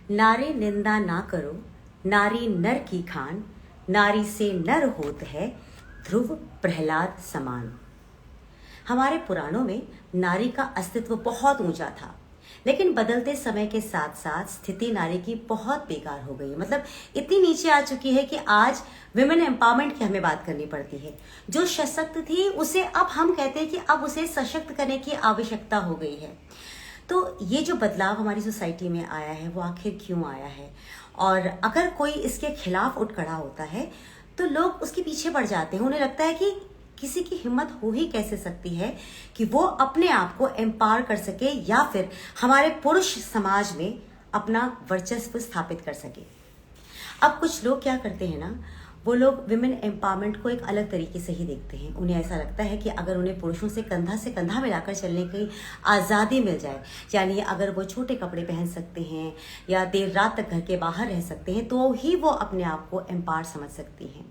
नारी निंदा ना करो, नारी नर की खान, नारी से नर होत है, ध्रुव प्रहलाद समान। हमारे पुराणों में नारी का अस्तित्व बहुत ऊंचा था, लेकिन बदलते समय के साथ साथ स्थिति नारी की बहुत बेकार हो गई है। मतलब इतनी नीचे आ चुकी है कि आज विमेन एम्पावरमेंट की हमें बात करनी पड़ती है। जो सशक्त थी उसे अब हम कहते हैं कि अब उसे सशक्त करने की आवश्यकता हो गई है। तो ये जो बदलाव हमारी सोसाइटी में आया है वो आखिर क्यों आया है, और अगर कोई इसके खिलाफ उठ खड़ा होता है तो लोग उसके पीछे पड़ जाते हैं। उन्हें लगता है कि किसी की हिम्मत हो ही कैसे सकती है कि वो अपने आप को एम्पावर कर सके या फिर हमारे पुरुष समाज में अपना वर्चस्व स्थापित कर सके। अब कुछ लोग क्या करते हैं ना, वो लोग विमेन एम्पावरमेंट को एक अलग तरीके से ही देखते हैं। उन्हें ऐसा लगता है कि अगर उन्हें पुरुषों से कंधा मिलाकर चलने की आज़ादी मिल जाए, यानी अगर वो छोटे कपड़े पहन सकते हैं या देर रात तक घर के बाहर रह सकते हैं, तो ही वो अपने आप को एम्पावर समझ सकती हैं।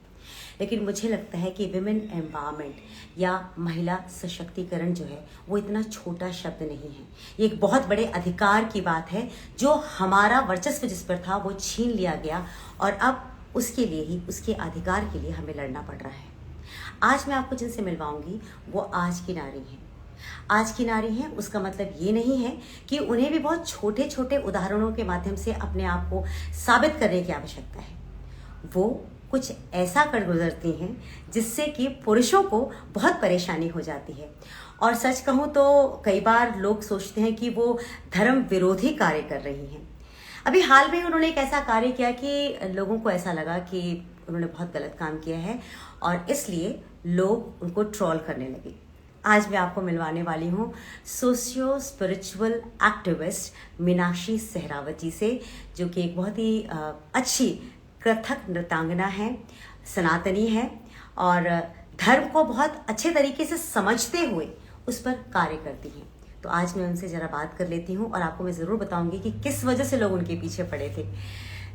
लेकिन मुझे लगता है कि विमेन एम्पावरमेंट या महिला सशक्तिकरण जो है वो इतना छोटा शब्द नहीं है। ये एक बहुत बड़े अधिकार की बात है। जो हमारा वर्चस्व जिस पर था वो छीन लिया गया, और अब उसके लिए ही, उसके अधिकार के लिए हमें लड़ना पड़ रहा है। आज मैं आपको जिनसे मिलवाऊंगी वो आज की नारी हैं। आज की नारी हैं उसका मतलब ये नहीं है कि उन्हें भी बहुत छोटे छोटे उदाहरणों के माध्यम से अपने आप को साबित करने की आवश्यकता है। वो कुछ ऐसा कर गुजरती हैं जिससे कि पुरुषों को बहुत परेशानी हो जाती है। और सच कहूँ तो कई बार लोग सोचते हैं कि वो धर्म विरोधी कार्य कर रही हैं। अभी हाल में उन्होंने एक ऐसा कार्य किया कि लोगों को ऐसा लगा कि उन्होंने बहुत गलत काम किया है, और इसलिए लोग उनको ट्रोल करने लगे। आज मैं आपको मिलवाने वाली हूँ सोशियो स्पिरिचुअल एक्टिविस्ट मीनाक्षी सहरावती से, जो कि एक बहुत ही अच्छी कथक नृत्यांगना है, सनातनी है, और धर्म को बहुत अच्छे तरीके से समझते हुए उस पर कार्य करती हैं। तो आज मैं उनसे ज़रा बात कर लेती हूँ और आपको मैं ज़रूर बताऊंगी कि किस वजह से लोग उनके पीछे पड़े थे।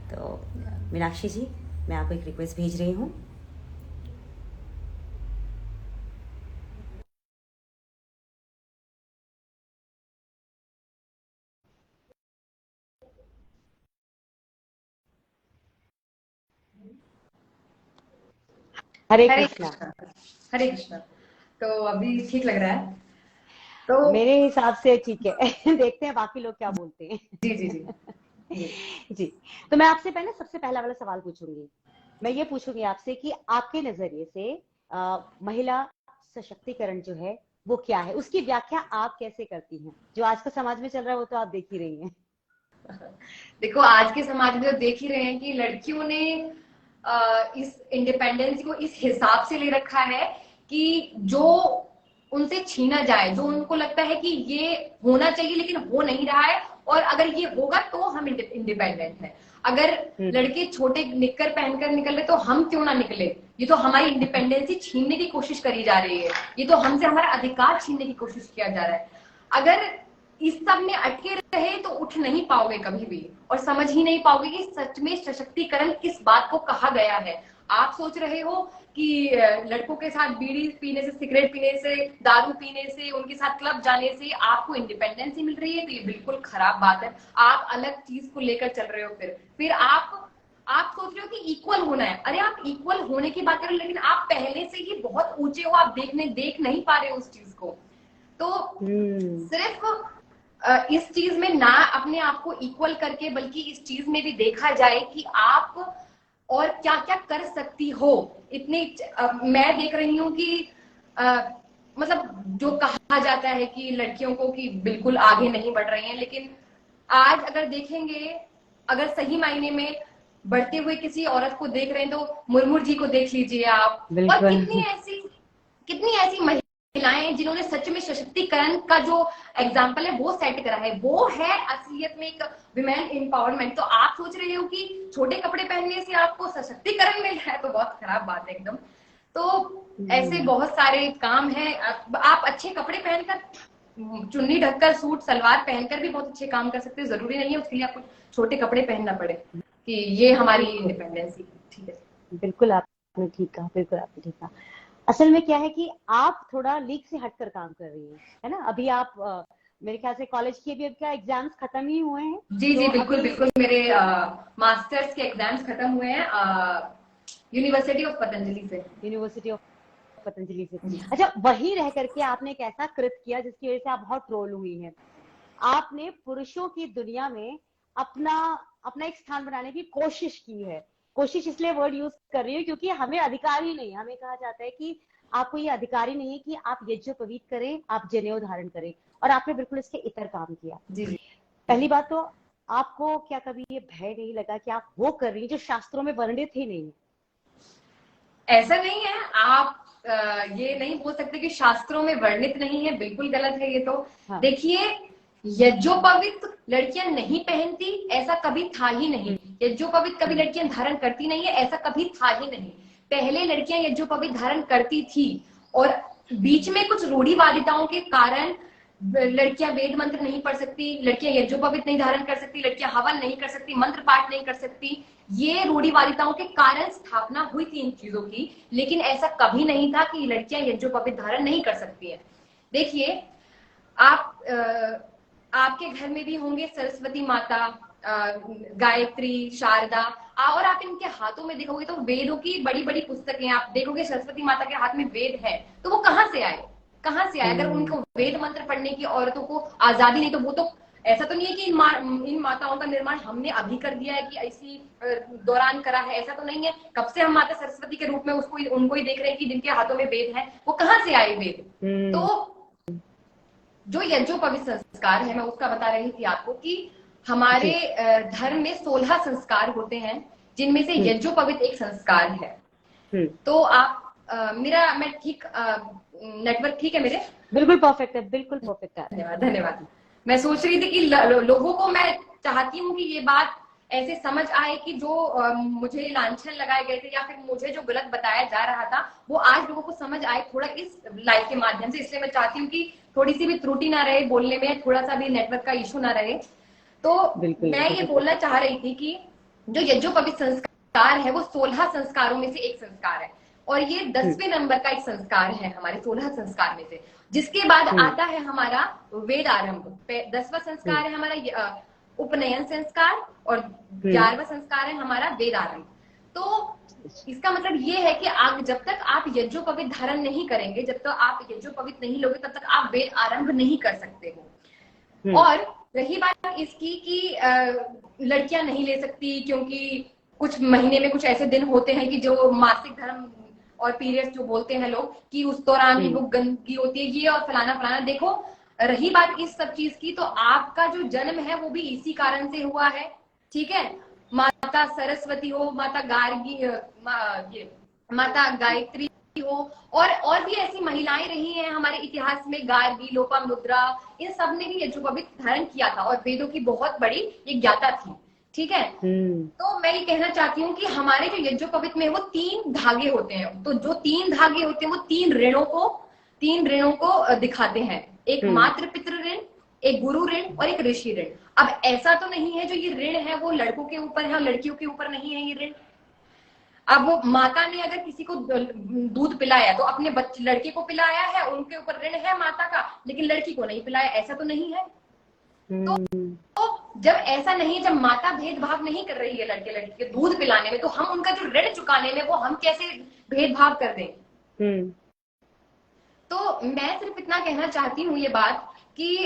तो मीनाक्षी जी, मैं आपको एक रिक्वेस्ट भेज रही हूँ। हरे हरे कृष्णा। कृष्णा। हरे कृष्णा। तो अभी ठीक लग रहा है। तो मेरे हिसाब से ठीक है। देखते हैं बाकी लोग क्या बोलते हैं। जी जी जी जी। जी। तो मैं आपसे पहले सबसे पहला वाला सवाल पूछूंगी। मैं ये पूछूंगी आपसे कि आपके नजरिए से महिला सशक्तिकरण जो है वो क्या है, उसकी व्याख्या आप कैसे करती हैं? जो आज का समाज में चल रहा है वो तो आप देख ही रही हैं। देखो, आज के समाज में तो देख ही रहे हैं कि लड़कियों ने इस इंडिपेंडेंस को इस हिसाब से ले रखा है कि जो उनसे छीना जाए, जो उनको लगता है कि ये होना चाहिए लेकिन हो नहीं रहा है, और अगर ये होगा तो हम इंडिपेंडेंट हैं। अगर हम्म। लड़के छोटे निक्कर पहनकर निकल रहे तो हम क्यों ना निकले। ये तो हमारी इंडिपेंडेंसी छीनने की कोशिश करी जा रही है। ये तो हमसे हमारा अधिकार छीनने की कोशिश किया जा रहा है। अगर इस सब में अटके रहे तो उठ नहीं पाओगे कभी भी, और समझ ही नहीं पाओगे कि सच में सशक्तिकरण किस बात को कहा गया है। आप सोच रहे हो कि लड़कों के साथ बीड़ी पीने से, सिगरेट पीने से, दारू पीने से, उनके साथ क्लब जाने से आपको इंडिपेंडेंसी मिल रही है, तो ये बिल्कुल खराब बात है। आप अलग चीज को लेकर चल रहे हो। फिर आप सोच रहे हो कि इक्वल होना है। अरे आप इक्वल होने की बात कर रहे हो, लेकिन आप पहले से ही बहुत ऊंचे हो। आप देख नहीं पा रहे हो उस चीज को। तो हम्म। सिर्फ इस चीज में ना अपने आप को इक्वल करके, बल्कि इस चीज में भी देखा जाए कि आप और क्या क्या कर सकती हो। इतनी मैं देख रही हूँ कि अ, मतलब जो कहा जाता है कि लड़कियों को कि बिल्कुल आगे नहीं बढ़ रही हैं, लेकिन आज अगर देखेंगे, अगर सही मायने में बढ़ते हुए किसी औरत को देख रहे हैं तो मुर्मू जी को देख लीजिए आप। और बिल्कुल। कितनी ऐसी महिलाएं जिन्होंने सच में सशक्तिकरण का जो एग्जाम्पल है वो सेट करा है, वो है असलियत में एक विमेन एम्पावरमेंट। तो आप सोच रहे हो कि छोटे कपड़े पहनने से आपको सशक्तिकरण मिल रहा है, तो बहुत खराब बात है एकदम। तो ऐसे हम्म। बहुत सारे काम हैं। आप अच्छे कपड़े पहनकर, चुन्नी ढककर, सूट सलवार पहनकर भी बहुत अच्छे काम कर सकते हैं। जरूरी नहीं है उसके लिए आपको छोटे कपड़े पहनना पड़े कि ये हमारी बिल्कुल। इंडिपेंडेंसी। ठीक है। बिल्कुल आपने ठीक कहा, बिल्कुल आपने ठीक कहा। असल में क्या है कि आप थोड़ा लीक से हटकर काम कर रही हैं, है ना? अभी आप मेरे ख्याल से कॉलेज के भी अब क्या एग्जाम्स खत्म ही हुए हैं? जी जी तो बिल्कुल बिल्कुल, मेरे मास्टर्स के एग्जाम्स खत्म हुए हैं यूनिवर्सिटी ऑफ पतंजलि से। यूनिवर्सिटी ऑफ पतंजलि से। अच्छा, वही रह करके आपने एक ऐसा कृत किया जिसकी वजह से आप बहुत ट्रोल हुई हैं। आपने पुरुषों की दुनिया में अपना अपना एक स्थान बनाने की कोशिश की है। कोशिश इसलिए वर्ड यूज कर रही हूँ क्योंकि हमें अधिकार ही नहीं, हमें कहा जाता है कि आपको ये अधिकार ही नहीं है कि आप यज्ञोपवीत करें, आप जनेऊ धारण करें, और आपने बिल्कुल इसके इतर काम किया। जी जी। पहली बात तो आपको क्या कभी ये भय नहीं लगा कि आप वो कर रही हैं जो शास्त्रों में वर्णित ही नहीं है? ऐसा नहीं है, आप ये नहीं बोल सकते कि शास्त्रों में वर्णित नहीं है, बिल्कुल गलत है ये तो। हाँ। देखिए, यज्ञोपवीत लड़कियां नहीं पहनती ऐसा कभी था ही नहीं, यज्ञोपवीत कभी लड़कियां धारण करती नहीं है ऐसा कभी था ही नहीं। पहले लड़कियां यज्ञोपवीत धारण करती थी और बीच में कुछ रूढ़िवादिताओं के कारण लड़कियां वेद मंत्र नहीं पढ़ सकती, लड़कियां यज्ञोपवीत नहीं धारण कर सकती, लड़कियां हवन नहीं कर सकती, मंत्र पाठ नहीं कर सकती। ये रूढ़िवादिताओं के कारण स्थापना हुई थी इन चीजों की, लेकिन ऐसा कभी नहीं था कि लड़कियां यज्ञोपवीत धारण नहीं कर सकती है। देखिए, आप आपके घर में भी होंगे सरस्वती माता, गायत्री, शारदा, और आप इनके हाथों में देखोगे तो वेदों की बड़ी बड़ी पुस्तकें आप देखोगे, सरस्वती माता के हाथ में वेद है, तो वो कहाँ से आए, कहाँ से आए? अगर उनको वेद मंत्र पढ़ने की औरतों को आजादी नहीं, तो वो तो ऐसा तो नहीं है कि इन माताओं का निर्माण हमने अभी कर दिया है कि इसी दौरान करा है, ऐसा तो नहीं है। कब से हम माता सरस्वती के रूप में उनको ही देख रहे हैं कि जिनके हाथों में वेद है, वो कहाँ से आए वेद? तो जो यज्ञोपवीत संस्कार है, मैं उसका बता रही थी आपको कि हमारे धर्म में 16 संस्कार होते हैं, जिनमें से यज्ञोपवीत एक संस्कार है। तो आप मैं ठीक नेटवर्क ठीक है मेरे? बिल्कुल परफेक्ट है, बिल्कुल परफेक्ट है। धन्यवाद धन्यवाद। मैं सोच रही थी कि लोगों को, मैं चाहती हूँ कि ये बात ऐसे समझ आए कि जो मुझे लांछन लगाए गए थे या फिर मुझे जो गलत बताया जा रहा था, वो आज लोगों को समझ आए थोड़ा इस लाइव के माध्यम से। इसलिए मैं चाहती हूँ कि थोड़ी सी भी त्रुटि ना रहे बोलने में, थोड़ा सा भी नेटवर्क का इशू ना रहे। तो मैं ये बोलना चाह रही थी कि जो यज्ञोपवीत संस्कार है वो 16 संस्कारों में से एक संस्कार है, और ये 10वें नंबर का एक संस्कार है हमारे 16 संस्कार में से। जिसके बाद आता है हमारा वेद आरंभ, 10वां संस्कार है हमारा उपनयन संस्कार, और 11वां संस्कार है हमारा वेद आरंभ। तो इसका मतलब ये है कि जब तक आप यज्ञोपवीत धारण नहीं करेंगे, जब तक आप यज्ञोपवीत नहीं लोगे, तब तक आप वेद आरंभ नहीं कर सकते हो। और रही बात इसकी कि लड़कियां नहीं ले सकती क्योंकि कुछ महीने में कुछ ऐसे दिन होते हैं कि जो मासिक धर्म और पीरियड्स जो बोलते हैं लोग कि उस दौरान भी वो गंदगी होती है, ये और फलाना फलाना। देखो, रही बात इस सब चीज की, तो आपका जो जन्म है वो भी इसी कारण से हुआ है, ठीक है? माता सरस्वती हो, माता माता गायत्री हो, और भी ऐसी महिलाएं रही हैं हमारे इतिहास में, गार्गी, लोपामुद्रा, इन सब ने भी यज्ञोपवीत धारण किया था और वेदों की बहुत बड़ी ये ज्ञाता थी, ठीक है? तो मैं ये कहना चाहती हूँ कि हमारे जो यज्ञोपवीत में वो 3 धागे होते हैं, तो जो 3 धागे होते हैं वो 3 ऋणों को दिखाते हैं। एक मातृ पितृ ऋण, एक गुरु ऋण और एक ऋषि ऋण। अब ऐसा तो नहीं है जो ये ऋण है वो लड़कों के ऊपर है और लड़कियों के ऊपर नहीं है ये ऋण। अब माता ने अगर किसी को दूध पिलाया तो अपने लड़के को पिलाया है, उनके ऊपर ऋण है माता का, लेकिन लड़की को नहीं पिलाया, ऐसा तो नहीं है। तो जब ऐसा नहीं, जब माता भेदभाव नहीं कर रही है लड़के लड़की के दूध पिलाने में, तो हम उनका जो ऋण चुकाने में वो हम कैसे भेदभाव कर दें? तो मैं सिर्फ इतना कहना चाहती हूँ ये बात कि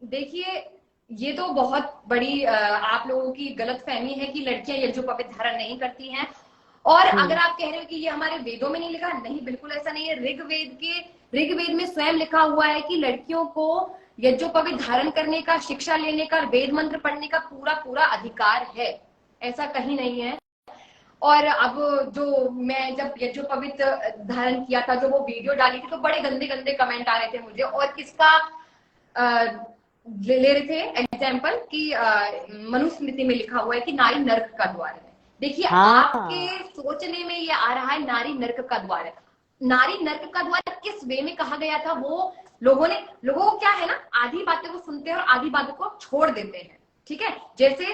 देखिए, ये तो बहुत बड़ी आप लोगों की गलतफहमी है कि लड़कियां यज्ञोपवीत धारण नहीं करती हैं। और अगर आप कह रहे हो कि ये हमारे वेदों में नहीं लिखा, नहीं, बिल्कुल ऐसा नहीं है। ऋग्वेद में स्वयं लिखा हुआ है कि लड़कियों को यज्ञोपवीत धारण करने का, शिक्षा लेने का, वेद मंत्र पढ़ने का पूरा अधिकार है, ऐसा कहीं नहीं है। और अब जो मैं जब यज्ञोपवीत धारण किया था, जो वो वीडियो डाली थी, तो बड़े गंदे गंदे कमेंट आ रहे थे मुझे, और किसका ले रहे थे एग्जाम्पल कि मनुस्मृति में लिखा हुआ है कि नारी नर्क का द्वार है। देखिए, आपके सोचने में ये आ रहा है नारी नर्क का द्वार है। नारी नर्क का द्वार किस वे में कहा गया था? वो लोगों को क्या है ना, आधी बातें वो सुनते हैं और आधी बातों को छोड़ देते हैं, ठीक है? जैसे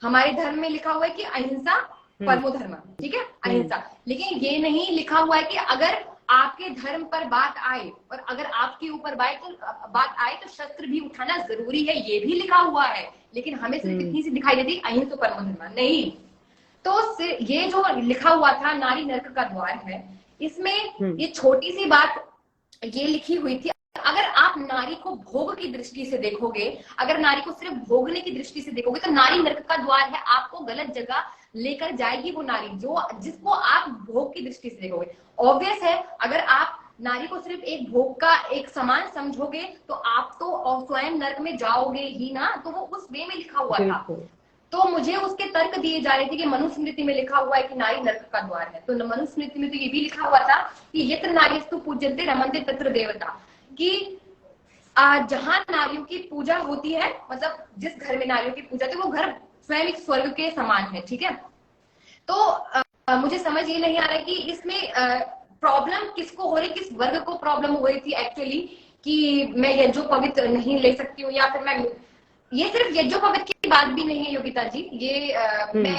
हमारे धर्म में लिखा हुआ है कि अहिंसा परमो धर्म, ठीक है, अहिंसा। लेकिन ये नहीं लिखा हुआ है कि अगर आपके धर्म पर बात आए और अगर आपके ऊपर बात आए तो शस्त्र भी उठाना जरूरी है, ये भी लिखा हुआ है, लेकिन हमें सिर्फ इतनी सी दिखाई देती अहिंसो परमो धर्मः, नहीं। तो ये जो लिखा हुआ था नारी नरक का द्वार है, इसमें ये छोटी सी बात ये लिखी हुई थी। अगर आप नारी को भोग की दृष्टि से देखोगे, अगर नारी को सिर्फ भोगने की दृष्टि से देखोगे तो नारी नरक का द्वार है, आपको गलत जगह लेकर जाएगी वो नारी जिसको आप भोग की दृष्टि से देखोगे। ऑब्वियस है, अगर आप नारी को सिर्फ एक भोग का एक सामान समझोगे तो आप तो स्वयं नरक में जाओगे ही ना। तो वो उस वे में लिखा हुआ था, तो मुझे उसके तर्क दिए जा रहे थे कि मनुस्मृति में लिखा हुआ है कि नारी नरक का द्वार है, तो मनुस्मृति में तो ये भी लिखा हुआ था कि यत्र नारीस्तु पूज्यन्ते रमन्ते तत्र देवता, कि जहां नारियों की पूजा होती है, मतलब जिस घर में नारियों की पूजा होती है वो घर स्वयं एक स्वर्ग के समान है, ठीक है। तो मुझे समझ ये नहीं आ रहा है कि इसमें प्रॉब्लम किसको हो रही, किस वर्ग को प्रॉब्लम हो रही थी एक्चुअली, कि मैं यज्ञोपवीत नहीं ले सकती हूँ, या फिर मैं ये सिर्फ यज्ञोपवीत की बात भी नहीं है योगिता जी, ये मैं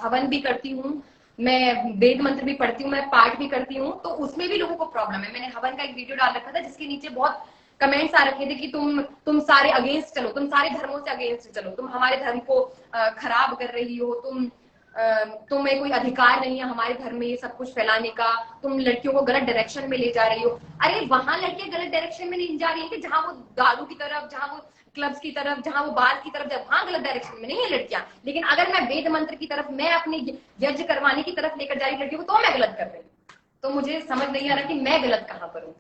हवन भी करती हूँ, मैं वेद मंत्र भी पढ़ती हूँ, मैं पाठ भी करती हूँ, तो उसमें भी लोगों को प्रॉब्लम है। मैंने हवन का एक वीडियो डाल रखा था जिसके नीचे बहुत कमेंट्स आ रखे थे कि तुम सारे अगेंस्ट चलो, तुम सारे धर्मों से अगेंस्ट चलो, तुम हमारे धर्म को खराब कर रही हो, तुम्हें कोई अधिकार नहीं है हमारे धर्म में ये सब कुछ फैलाने का, तुम लड़कियों को गलत डायरेक्शन में ले जा रही हो। अरे वहां लड़कियां गलत डायरेक्शन में नहीं जा रही है कि जहां वो दारू की तरफ, जहां वो क्लब्स की तरफ, जहां वो बार की तरफ, वहां गलत डायरेक्शन में नहीं है लड़कियां। लेकिन अगर मैं वेद मंत्र की तरफ, मैं अपने यज्ञ करवाने की तरफ लेकर जा रही लड़कियों को, तो मैं गलत कर रही हूँ। तो मुझे समझ नहीं आ रहा कि मैं गलत कहाँ पर हूँ।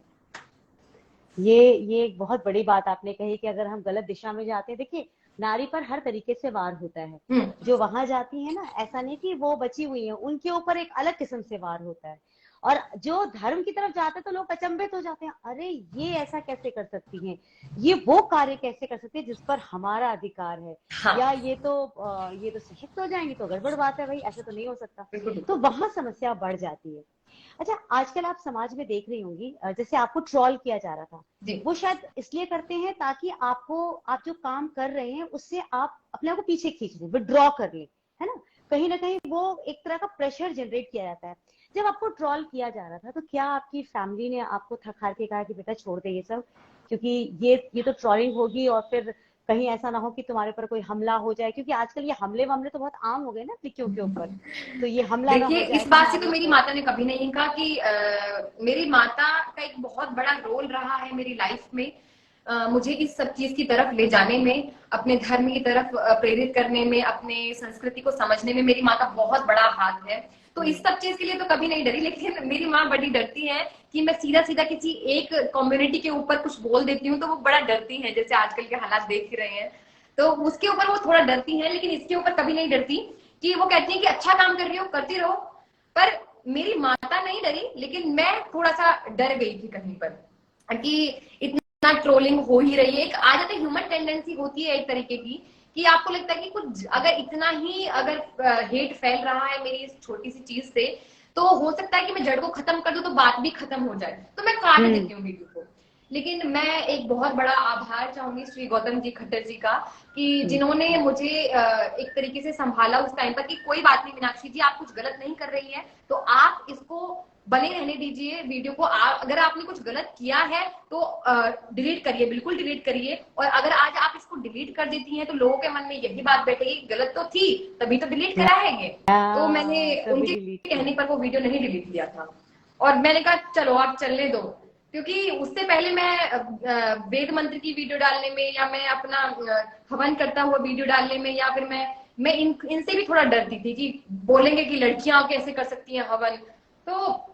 ये एक बहुत बड़ी बात आपने कही कि अगर हम गलत दिशा में जाते हैं, देखिए नारी पर हर तरीके से वार होता है, जो वहां जाती है ना, ऐसा नहीं कि वो बची हुई है, उनके ऊपर एक अलग किस्म से वार होता है। और जो धर्म की तरफ जाते हैं तो लोग अचंभित हो जाते हैं, अरे ये ऐसा कैसे कर सकती हैं, ये वो कार्य कैसे कर सकती है जिस पर हमारा अधिकार है, हाँ। या ये तो सशक्त हो जाएंगी, तो गड़बड़ बात है भाई, ऐसा तो नहीं हो सकता। तो वहां समस्या बढ़ जाती है। अच्छा, आजकल आप समाज में देख रही होंगी, जैसे आपको ट्रोल किया जा रहा था, वो शायद इसलिए करते हैं ताकि आप जो काम कर रहे हैं उससे आप अपने आप को पीछे खींच लें, विड्रॉ कर लें, है ना कहीं वो एक तरह का प्रेशर जनरेट किया जाता है। जब आपको ट्रोल किया जा रहा था तो क्या आपकी फैमिली ने आपको थक हार के कहा कि बेटा छोड़ दे ये सब, क्योंकि ये तो ट्रोलिंग होगी और फिर कहीं ऐसा ना हो कि तुम्हारे पर कोई हमला हो जाए, क्योंकि आजकल ये हमले तो बहुत आम हो गए ना लड़कियों के ऊपर, तो ये हमला ना हो जाए। इस बात से तो मेरी माता ने कभी नहीं कहा कि मेरी माता का एक बहुत बड़ा रोल रहा है मेरी लाइफ में, मुझे इस सब चीज की तरफ ले जाने में, अपने धर्म की तरफ प्रेरित करने में, अपने संस्कृति को समझने में मेरी माँ का बहुत बड़ा हाथ है। तो इस सब चीज के लिए तो कभी नहीं डरी, लेकिन मेरी माँ बड़ी डरती है कि मैं सीधा सीधा किसी एक कम्युनिटी के ऊपर कुछ बोल देती हूँ, तो वो बड़ा डरती है, जैसे आजकल के हालात देख ही रहे हैं, तो उसके ऊपर वो थोड़ा डरती है। लेकिन इसके ऊपर कभी नहीं डरती, कि वो कहती है कि अच्छा काम कर रही हो, करती रहो। पर मेरी माता नहीं डरी, लेकिन मैं थोड़ा सा डर गई थी कहीं पर कि इतना ट्रोलिंग हो ही रही है। एक आ जाती ह्यूमन टेंडेंसी होती है एक तरीके की, कि आपको लगता है कि कुछ अगर इतना ही अगर हेट फैल रहा है मेरी इस छोटी सी चीज से, तो हो सकता है कि मैं जड़ को खत्म कर दूं तो बात भी खत्म हो जाए, तो मैं काट देती हूँ वीडियो को। लेकिन मैं एक बहुत बड़ा आभार चाहूंगी श्री गौतम जी खट्टर जी का, कि जिन्होंने मुझे एक तरीके से संभाला उस टाइम पर, कि कोई बात नहीं मीनाक्षी जी, आप कुछ गलत नहीं कर रही है, तो आप इसको बने रहने दीजिए वीडियो को। अगर आपने कुछ गलत किया है तो डिलीट करिए, बिल्कुल डिलीट करिए। और अगर आज आप इसको डिलीट कर देती हैं तो लोगों के मन में यही बात बैठेगी, गलत तो थी तभी तो डिलीट कराएंगे। तो मैंने उनके कहने पर वो वीडियो नहीं डिलीट किया था, और मैंने कहा चलो आप चलने दो, क्योंकि उससे पहले मैं वेद मंत्र की वीडियो डालने में, या मैं अपना हवन करता हुआ वीडियो डालने में, या फिर मैं इनसे भी थोड़ा डरती थी कि बोलेंगे कि लड़कियां कैसे कर सकती हैं हवन। तो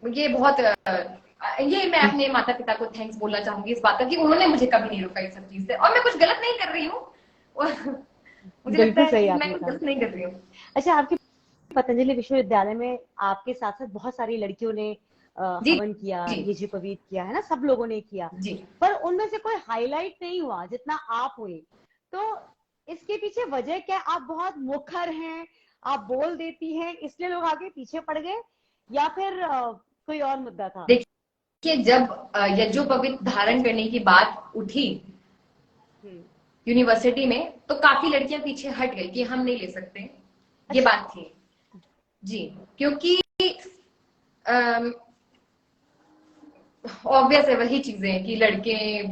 ये बहुत ये मैं अपने माता पिता को थैंक्स बोलना चाहूंगी इस बात का, कि उन्होंने मुझे कभी नहीं रोका इस सब चीज से, और मैं कुछ गलत नहीं कर रही हूँ, मुझे लगता है कि मैं कुछ गलत नहीं कर रही हूँ। अच्छा, आपके पतंजलि विश्वविद्यालय में आपके साथ साथ बहुत सारी लड़कियों ने हवन किया, यज्ञोपवीत किया, है ना, सब लोगों ने किया, पर उनमें से कोई हाईलाइट नहीं हुआ जितना आप हुए। तो इसके पीछे वजह क्या? आप बहुत मुखर हैं, आप बोल देती हैं, इसलिए लोग आगे पीछे पड़ गए, या फिर कोई और मुद्दा था? देखिए, जब यज्ञोपवीत धारण करने की बात उठी यूनिवर्सिटी में, तो काफी लड़कियां पीछे हट गई कि हम नहीं ले सकते, ये बात थी जी। क्योंकि ऑब्वियस है, वही चीजें कि लड़के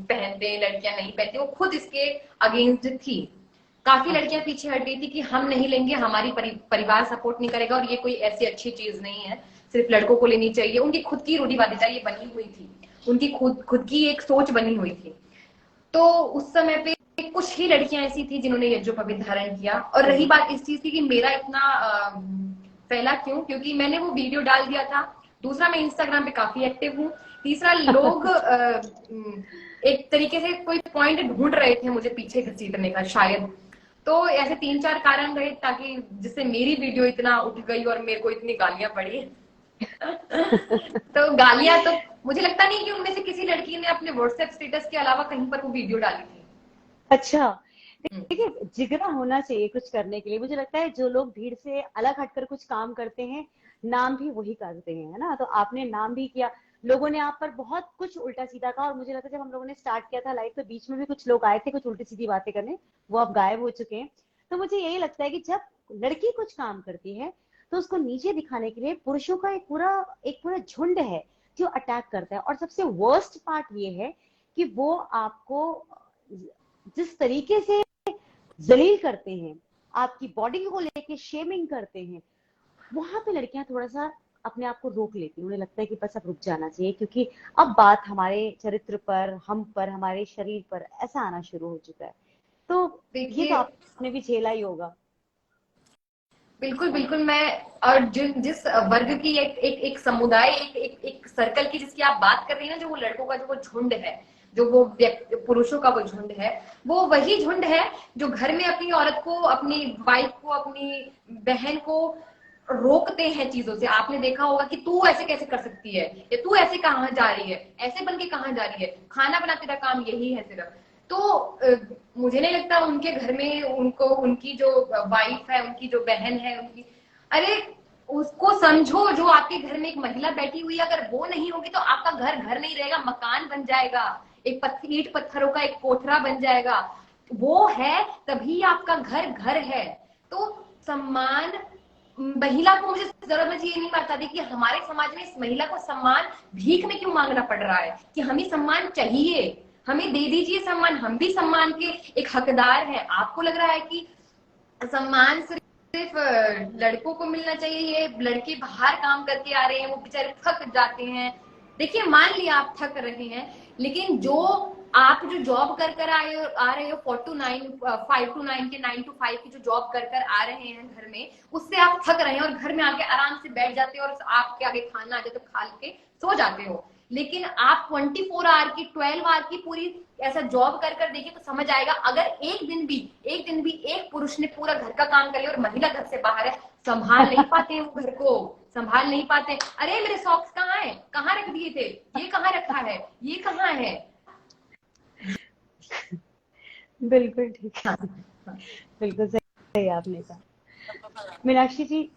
पहनते हैं, लड़कियां नहीं पहनती, वो खुद इसके अगेंस्ट थी। काफी लड़कियां पीछे हट गई थी कि हम नहीं लेंगे, हमारी परिवार सपोर्ट नहीं करेगा और ये कोई ऐसी अच्छी चीज नहीं है, सिर्फ लड़कों को लेनी चाहिए। उनकी खुद की रूढ़िवादिता ये बनी हुई थी, उनकी खुद की एक सोच बनी हुई थी। तो उस समय पे कुछ ही लड़कियां ऐसी थी जिन्होंने यज्ञोपवीत धारण किया। और रही बात इस चीज की कि मेरा इतना फैला क्यों, क्योंकि मैंने वो वीडियो डाल दिया था। दूसरा, मैं इंस्टाग्राम पे काफी एक्टिव हूँ। तीसरा, लोग एक तरीके से कोई पॉइंट ढूंढ रहे थे मुझे पीछे घसीटने का शायद। तो ऐसे 3-4 कारण रहे ताकि जिससे मेरी वीडियो इतना उठ गई और मेरे को इतनी गालियां पड़ी। तो गालियां तो मुझे लगता नहीं कि उनमें से किसी लड़की ने अपने व्हाट्सएप स्टेटस के अलावा कहीं पर वो वीडियो डाली थी। अच्छा, देखिए, जिगरा होना चाहिए कुछ करने के लिए। मुझे लगता है जो लोग भीड़ से अलग हटकर कुछ काम करते हैं, नाम भी वही करते हैं, है ना। तो आपने नाम भी किया, लोगों ने आप पर बहुत कुछ उल्टा सीधा कहा। और मुझे लगता है जब हम लोगों ने स्टार्ट किया था लाइव, तो बीच में भी कुछ लोग आए थे कुछ उल्टी सीधी बातें करने, वो अब गायब हो चुके हैं। तो मुझे यही लगता है कि जब लड़की कुछ काम करती है तो उसको नीचे दिखाने के लिए पुरुषों का एक पूरा झुंड है जो अटैक करता है। और सबसे वर्स्ट पार्ट ये है कि वो आपको जिस तरीके से जलील करते हैं, आपकी बॉडी को लेके शेमिंग करते हैं, वहां पे लड़कियां थोड़ा सा अपने आप को रोक लेती हैं। उन्हें लगता है कि बस अब रुक जाना चाहिए, क्योंकि अब बात हमारे चरित्र पर, हम पर, हमारे शरीर पर ऐसा आना शुरू हो चुका है। तो ये तो देखिए, आपने भी झेला ही होगा। बिल्कुल बिल्कुल। मैं और जिस वर्ग की एक समुदाय, एक सर्कल की जिसकी आप बात कर रही हैं ना, जो वो लड़कों का जो वो झुंड है, जो वो पुरुषों का वो झुंड है, वो वही झुंड है जो घर में अपनी औरत को, अपनी वाइफ को, अपनी बहन को रोकते हैं चीजों से। आपने देखा होगा कि तू ऐसे कैसे कर सकती है, या तू ऐसे कहाँ जा रही है, ऐसे बन के कहाँ जा रही है, खाना बना तेरा काम यही है सिर्फ। तो मुझे नहीं लगता उनके घर में उनको, उनकी जो वाइफ है, उनकी जो बहन है, उनकी, अरे उसको समझो, जो आपके घर में एक महिला बैठी हुई है, अगर वो नहीं होगी तो आपका घर घर नहीं रहेगा, मकान बन जाएगा, एक ईंट पत्थरों का एक कोठरा बन जाएगा। वो है तभी आपका घर घर है। तो सम्मान महिला को, मुझे जरूरत ये नहीं बताती कि हमारे समाज में इस महिला को सम्मान भीख में क्यों मांगना पड़ रहा है, कि हमें सम्मान चाहिए, हमें दे दीजिए सम्मान, हम भी सम्मान के एक हकदार हैं। आपको लग रहा है कि सम्मान सिर्फ लड़कों को मिलना चाहिए, ये लड़के बाहर काम करके आ रहे हैं, वो बेचारे थक जाते हैं। देखिए, मान लिया आप थक रहे हैं, लेकिन आप जो जॉब कर आ रहे हो 4 to 9, 5 to 9 के 9 to 5 की जो जॉब कर आ रहे हैं घर में, उससे आप थक रहे हैं और घर में आके आराम से बैठ जाते हो और आपके आगे खाना आ जाए तो खा के सो जाते हो। लेकिन आप 24 आवर की, 12 आवर की पूरी ऐसा जॉब कर देखिए तो समझ आएगा। अगर एक दिन भी एक पुरुष ने पूरा घर का काम कर लिया और महिला घर से बाहर है, संभाल नहीं पाते वो घर को, संभाल नहीं पाते। अरे मेरे सॉक्स कहाँ है, कहाँ रख दिए थे, ये कहाँ रखा है, ये कहाँ है। बिल्कुल ठीक है, बिल्कुल सही आपने कहा। मीनाक्षी जी,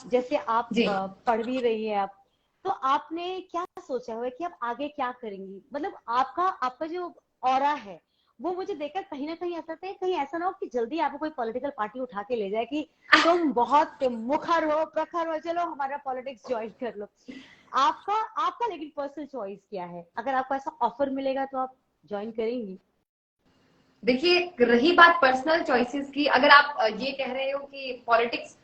जैसे आप जी, पढ़ भी रही है आप, तो आपने क्या सोचा हुआ है कि आप आगे क्या करेंगी? मतलब आपका जो ऑरा है वो मुझे देखकर कहीं ना कहीं ऐसा था, कहीं ऐसा ना हो कि जल्दी आपको कोई पॉलिटिकल पार्टी उठा के ले जाए कि तुम बहुत मुखर हो, प्रखर हो, चलो हमारा पॉलिटिक्स ज्वाइन कर लो। आपका आपका लेकिन पर्सनल चॉइस क्या है? अगर आपको ऐसा ऑफर मिलेगा तो आप ज्वाइन करेंगी? देखिए, रही बात पर्सनल चॉइसेस की, अगर आप ये कह रहे हो कि पॉलिटिक्स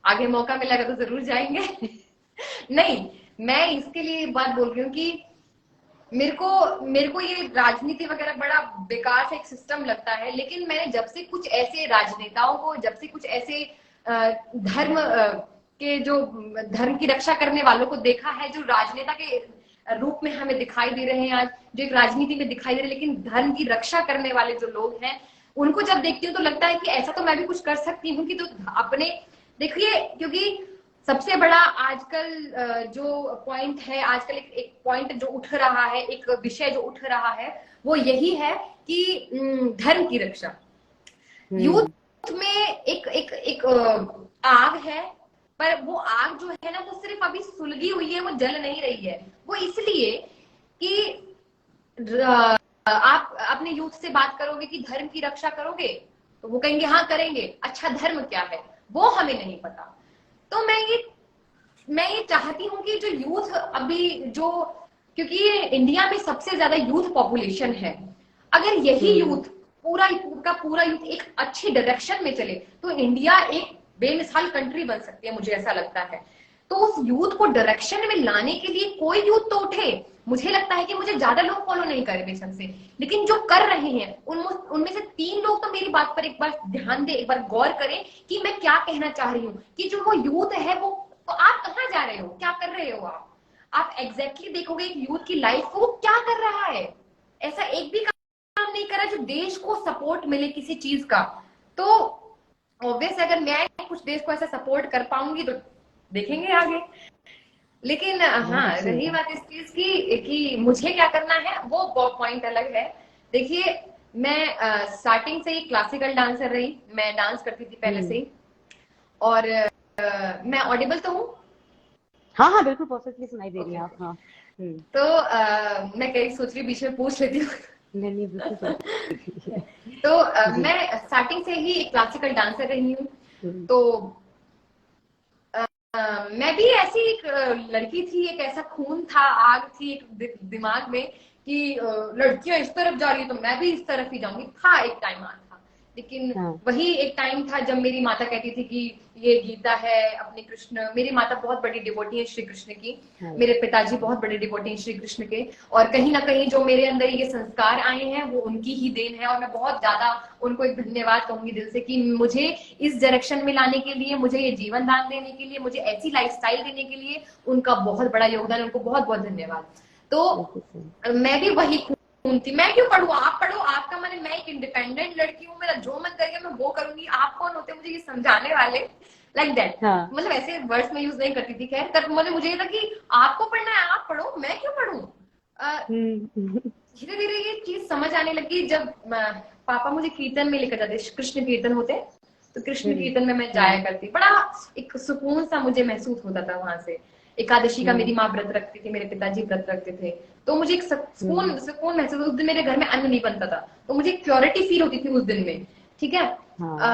आगे मौका मिलेगा तो जरूर जाएंगे। नहीं, मैं इसके लिए बात बोल रही हूँ कि मेरे को ये राजनीति वगैरह बड़ा बेकार सा एक सिस्टम लगता है। लेकिन मैंने जब से कुछ ऐसे राजनेताओं को, जब से कुछ ऐसे धर्म की रक्षा करने वालों को देखा है, जो राजनेता के रूप में हमें दिखाई दे रहे हैं आज, जो एक राजनीति में दिखाई दे रहे हैं, लेकिन धर्म की रक्षा करने वाले जो लोग हैं, उनको जब देखती हूँ तो लगता है कि ऐसा तो मैं भी कुछ कर सकती हूँ। कि तो अपने, देखिए, क्योंकि सबसे बड़ा आजकल जो पॉइंट है, आजकल एक पॉइंट जो उठ रहा है, एक विषय जो उठ रहा है, वो यही है कि धर्म की रक्षा। यूथ में एक एक एक आग है, पर वो आग जो है ना, वो सिर्फ अभी सुलगी हुई है, वो जल नहीं रही है। वो इसलिए कि आप अपने यूथ से बात करोगे कि धर्म की रक्षा करोगे, तो वो कहेंगे हाँ करेंगे। अच्छा, धर्म क्या है वो हमें नहीं पता। तो मैं ये मैं ये चाहती हूँ कि जो यूथ अभी जो, क्योंकि ये इंडिया में सबसे ज्यादा यूथ पॉपुलेशन है, अगर यही यूथ पूरा यूथ एक अच्छी डायरेक्शन में चले तो इंडिया एक बेमिसाल कंट्री बन सकती है, मुझे ऐसा लगता है। तो उस यूथ को डायरेक्शन में लाने के लिए कोई यूथ तो उठे। मुझे लगता है कि मुझे ज्यादा लोग फॉलो नहीं करे बेशक से, लेकिन जो कर रहे हैं उनमें से 3 लोग तो मेरी बात पर एक बार ध्यान दे, एक बार गौर करें कि मैं क्या कहना चाह रही हूँ। कि जो वो यूथ है वो, तो आप कहाँ जा रहे हो, क्या कर रहे हो आप एग्जैक्टली देखोगे एक यूथ की लाइफ को, वो क्या कर रहा है। ऐसा एक भी काम नहीं करा जो देश को सपोर्ट मिले किसी चीज का। तो ऑब्वियस अगर मैं कुछ देश को ऐसा सपोर्ट कर पाऊंगी तो देखेंगे आगे। लेकिन हाँ, रही बात इस चीज की कि मुझे क्या करना है, वो पॉइंट अलग है। देखिए, मैं स्टार्टिंग से ही क्लासिकल डांसर रही, मैं डांस करती थी पहले से ही। और मैं ऑडिबल तो हूँ? हाँ हाँ बिल्कुल परफेक्टली सुनाई दे रही है आप। हाँ तो मैं कहीं सोच रही बीच में पूछ लेती हूँ। नहीं नहीं बिल्कुल। तो मैं स्टार्टिंग से ही एक क्लासिकल डांसर रही हूँ। तो मैं भी ऐसी एक लड़की थी, एक ऐसा खून था, आग थी एक दिमाग में कि लड़कियां इस तरफ जा रही है तो मैं भी इस तरफ ही जाऊंगी, था एक टाइम था। लेकिन वही एक टाइम था जब मेरी माता कहती थी कि ये गीता है अपने कृष्ण। मेरी माता बहुत बड़ी डिवोटी है श्री कृष्ण की, मेरे पिताजी बहुत बड़े डिवोटी हैं श्री कृष्ण के, और कहीं ना कहीं जो मेरे अंदर ये संस्कार आए हैं वो उनकी ही देन है। और मैं बहुत ज्यादा उनको एक धन्यवाद कहूंगी दिल से कि मुझे इस डायरेक्शन में लाने के लिए, मुझे ये जीवन दान देने के लिए, मुझे ऐसी लाइफस्टाइल देने के लिए उनका बहुत बड़ा योगदान, उनको बहुत बहुत धन्यवाद। तो मैं भी वही थी, मैं क्यों पढ़ूं, आप पढ़ो, आपका मन, मैं एक इंडिपेंडेंट लड़की हूँ, मेरा जो मन करेगा मैं वो करूंगी, आप कौन होते मुझे ये समझाने वाले, लाइक दैट। मतलब ऐसे वर्ड्स में यूज नहीं करती थी। खैर तब मुझे ये था कि आपको पढ़ना है आप पढ़ो, मैं क्यों पढ़ूं। धीरे धीरे ये चीज समझ आने लगी जब पापा मुझे कीर्तन में लेकर जाते, कृष्ण कीर्तन होते तो कृष्ण कीर्तन में मैं जाया करती, बड़ा एक सुकून सा मुझे महसूस होता था वहां से। एकादशी का मेरी माँ व्रत रखती थी, मेरे पिताजी व्रत रखते थे, तो मुझे एक सुकून महसूस। उस दिन मेरे घर में अन्न नहीं बनता था तो मुझे प्योरिटी फील होती थी उस दिन में, ठीक है।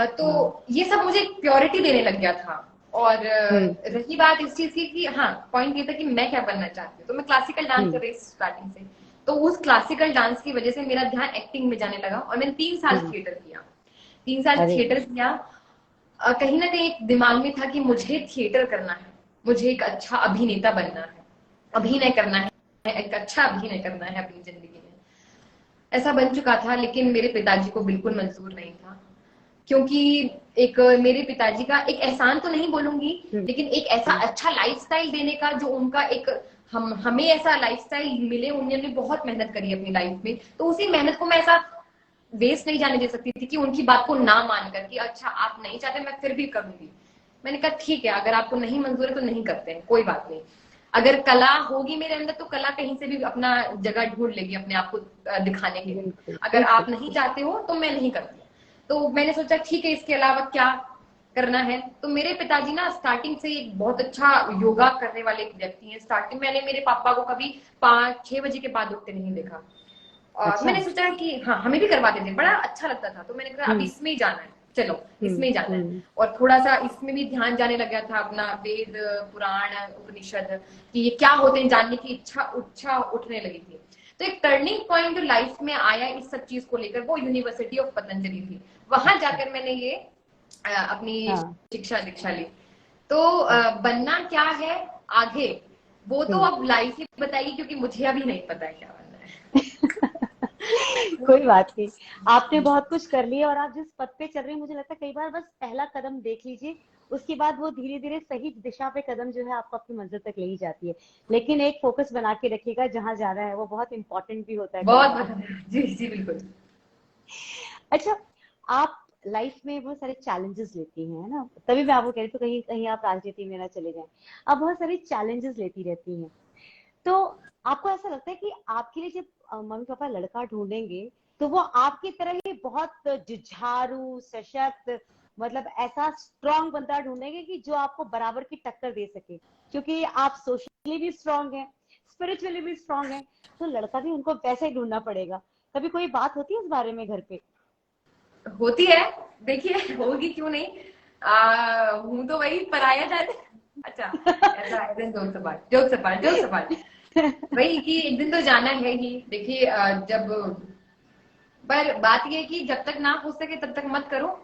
तो ये सब मुझे प्योरिटी देने लग गया था। और रही बात इस चीज की कि हाँ, पॉइंट ये था कि मैं क्या बनना चाहती हूँ, तो मैं क्लासिकल डांस कर रही स्टार्टिंग से। तो उस क्लासिकल डांस की वजह से मेरा ध्यान एक्टिंग में जाने लगा और मैंने 3 साल थिएटर किया। 3 साल थिएटर किया। कहीं ना कहीं एक दिमाग में था कि मुझे थिएटर करना है, मुझे एक अच्छा अभिनेता बनना है, अभिनय करना है, एक अच्छा अभिनय करना है अपनी जिंदगी में। ऐसा बन चुका था, लेकिन मेरे पिताजी को बिल्कुल मंजूर नहीं था, क्योंकि एक मेरे पिताजी का एक एहसान तो नहीं बोलूंगी, लेकिन एक ऐसा अच्छा लाइफस्टाइल देने का जो उनका एक हमें ऐसा लाइफस्टाइल मिले, उन्होंने बहुत मेहनत करी अपनी लाइफ में, तो उसी मेहनत को मैं ऐसा वेस्ट नहीं जाने दे सकती थी कि उनकी बात को ना मानकर कि अच्छा आप नहीं चाहते मैं फिर भी करूंगी। मैंने कहा ठीक है, अगर आपको नहीं मंजूर है तो नहीं करते हैं, कोई बात नहीं। अगर कला होगी मेरे अंदर तो कला कहीं से भी अपना जगह ढूंढ लेगी अपने आप को दिखाने के लिए। अगर आप नहीं चाहते हो तो मैं नहीं करती। तो मैंने सोचा ठीक है, इसके अलावा क्या करना है। तो मेरे पिताजी ना स्टार्टिंग से एक बहुत अच्छा योगा करने वाले एक व्यक्ति हैं। स्टार्टिंग मैंने मेरे पापा को कभी 5-6 बजे के बाद उठते नहीं देखा। और मैंने सोचा कि हाँ, हमें भी करवाते थे, बड़ा अच्छा लगता था। तो मैंने कहा अब इसमें ही जाना है, चलो इसमें ही जाना है। और थोड़ा सा इसमें भी ध्यान जाने लग गया था अपना वेद पुराण उपनिषद कि ये क्या होते हैं जानने की इच्छा उठने लगी थी। तो एक टर्निंग पॉइंट जो लाइफ में आया इस सब चीज को लेकर वो यूनिवर्सिटी ऑफ पतंजलि थी। वहां जाकर मैंने ये अपनी शिक्षा दीक्षा ली। तो बनना क्या है आगे वो तो अब लाइफ ही बताएगी, क्योंकि मुझे अभी नहीं पता है क्या बनना है। कोई बात नहीं, आपने बहुत कुछ कर लिया और आप जिस पथ पे चल रहे हैं, मुझे लगता है कई बार बस पहला कदम देख लीजिए, उसके बाद वो धीरे धीरे सही दिशा पे कदम जो है आपको अपनी मंजिल तक ले ही जाती है। लेकिन एक फोकस बना के रखिएगा, जहां जा रहा है वो बहुत इंपॉर्टेंट भी होता है। बहुत जी जी बिल्कुल। अच्छा, आप लाइफ में बहुत सारे चैलेंजेस लेती हैं, है ना, तभी मैं आपको कह रही थी कहीं कहीं आप राजनीति में ना चले जाएं। आप बहुत सारे चैलेंजेस लेती रहती हैं, तो आपको ऐसा लगता है कि आपके लिए जब मम्मी पापा लड़का ढूंढेंगे तो वो आपकी तरह ही बहुत जुझारू सशक्त, मतलब ऐसा स्ट्रांग बंदा ढूंढेंगे कि जो आपको बराबर की टक्कर दे सके, क्योंकि आप सोशली भी स्ट्रांग हैं, स्पिरिचुअली भी स्ट्रांग हैं, तो लड़का भी उनको वैसे ही ढूंढना पड़ेगा। कभी कोई बात होती है इस बारे में घर पे? होती है, देखिए होगी क्यों नहीं। हूँ तो वही पराया जाति अच्छा, ऐसा जोक सपाट वही कि एक दिन तो जाना है ही। देखिए जब, पर बात ये है कि जब तक ना हो सके तब तक मत करो।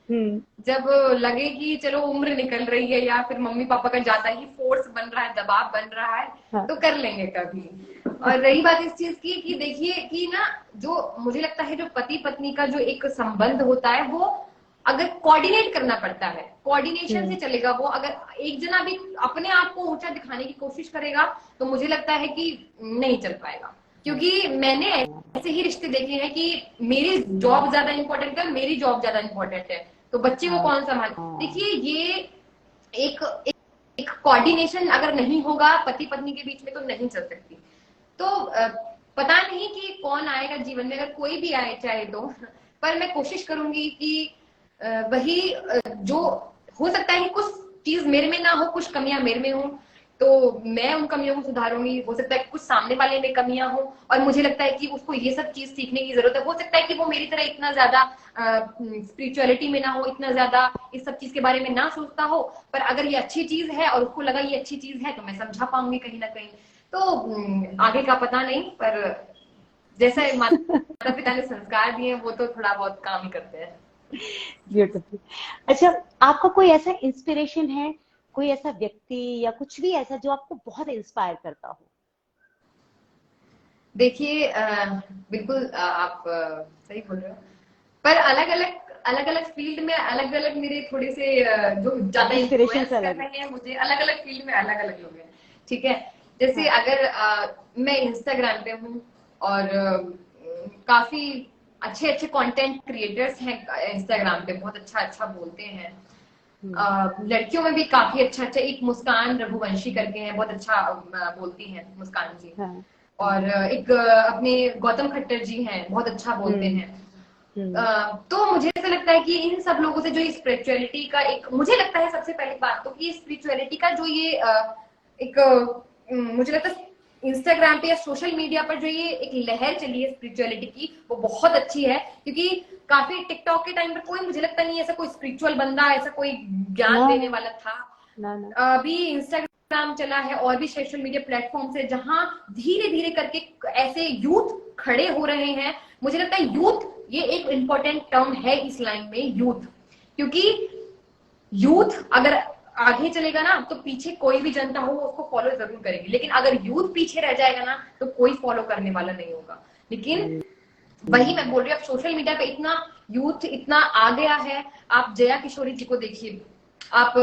जब लगे कि चलो उम्र निकल रही है या फिर मम्मी पापा का ज्यादा ही फोर्स बन रहा है, दबाव बन रहा है, हाँ। तो कर लेंगे कभी। और रही बात इस चीज की कि देखिए कि ना, जो मुझे लगता है जो पति पत्नी का जो एक संबंध होता है वो अगर कोऑर्डिनेट करना पड़ता है, कोऑर्डिनेशन से चलेगा वो। अगर एक जना भी अपने आप को ऊंचा दिखाने की कोशिश करेगा तो मुझे लगता है कि नहीं चल पाएगा। क्योंकि मैंने ऐसे ही रिश्ते देखे हैं कि मेरी जॉब ज्यादा इंपॉर्टेंट है, मेरी जॉब ज्यादा इंपॉर्टेंट है, तो बच्चे को कौन संभाले। देखिए ये एक एक कोऑर्डिनेशन अगर नहीं होगा पति पत्नी के बीच में तो नहीं चल सकती। तो पता नहीं कि कौन आएगा जीवन में, अगर कोई भी आए चाहे तो, पर मैं कोशिश करूंगी कि वही जो हो सकता है कि कुछ चीज मेरे में ना हो, कुछ कमियां मेरे में हो, तो मैं उन कमियों को सुधारूंगी। हो सकता है कि कुछ सामने वाले में कमियां हो और मुझे लगता है कि उसको ये सब चीज सीखने की जरूरत है। हो सकता है कि वो मेरी तरह इतना ज्यादा स्पिरिचुअलिटी में ना हो, इतना ज्यादा इस सब चीज के बारे में ना सोचता हो, पर अगर ये अच्छी चीज है और उसको लगा ये अच्छी चीज है तो मैं समझा पाऊंगी कहीं ना कहीं। तो आगे का पता नहीं, पर जैसा माता पिता ने संस्कार दिए वो तो थोड़ा बहुत काम ही करते हैं। ब्यूटीफुल। अच्छा, आपका कोई ऐसा इंस्पिरेशन है, कोई ऐसा व्यक्ति या कुछ भी ऐसा जो आपको बहुत इंस्पायर करता हो? देखिए बिल्कुल आप सही बोल रहे हो, पर अलग अलग फील्ड में अलग अलग मेरे थोड़े से जो ज्यादा इन्फ्लुएंस कर रहे हैं मुझे, अलग अलग फील्ड में अलग अलग लोग हैं। ठीक है, जैसे अगर मैं इंस्टाग्राम पे हूँ और काफी अच्छे अच्छे कंटेंट क्रिएटर्स हैं इंस्टाग्राम पे, बहुत अच्छा अच्छा बोलते हैं। लड़कियों में भी काफी अच्छा अच्छा, एक मुस्कान रघुवंशी करके हैं, बहुत अच्छा बोलती हैं मुस्कान जी। और एक अपने गौतम खट्टर जी हैं, बहुत अच्छा बोलते हैं। तो मुझे ऐसा लगता है कि इन सब लोगों से जो स्पिरिचुअलिटी का एक, मुझे लगता है सबसे पहली बात तो कि स्पिरिचुअलिटी का जो ये एक मुझे लगता है इंस्टाग्राम पे या सोशल मीडिया पर जो ये एक लहर चली है स्पिरिचुअलिटी की, वो बहुत अच्छी है। क्योंकि काफी टिकटॉक के टाइम पर कोई, मुझे लगता नहीं ऐसा कोई स्पिरिचुअल बंदा, ऐसा कोई ज्ञान देने वाला था। अभी इंस्टाग्राम चला है और भी सोशल मीडिया प्लेटफॉर्म है जहां धीरे धीरे करके ऐसे यूथ खड़े हो रहे हैं। मुझे लगता है यूथ ये एक इंपॉर्टेंट टर्म है इस लाइन में, यूथ। क्योंकि यूथ अगर आगे चलेगा ना तो पीछे कोई भी जनता हो उसको फॉलो जरूर करेगी, लेकिन अगर यूथ पीछे रह जाएगा ना तो कोई फॉलो करने वाला नहीं होगा। लेकिन वही मैं बोल रही हूँ, अब सोशल मीडिया पे इतना यूथ इतना आ गया है। आप जया किशोरी जी को देखिए, आप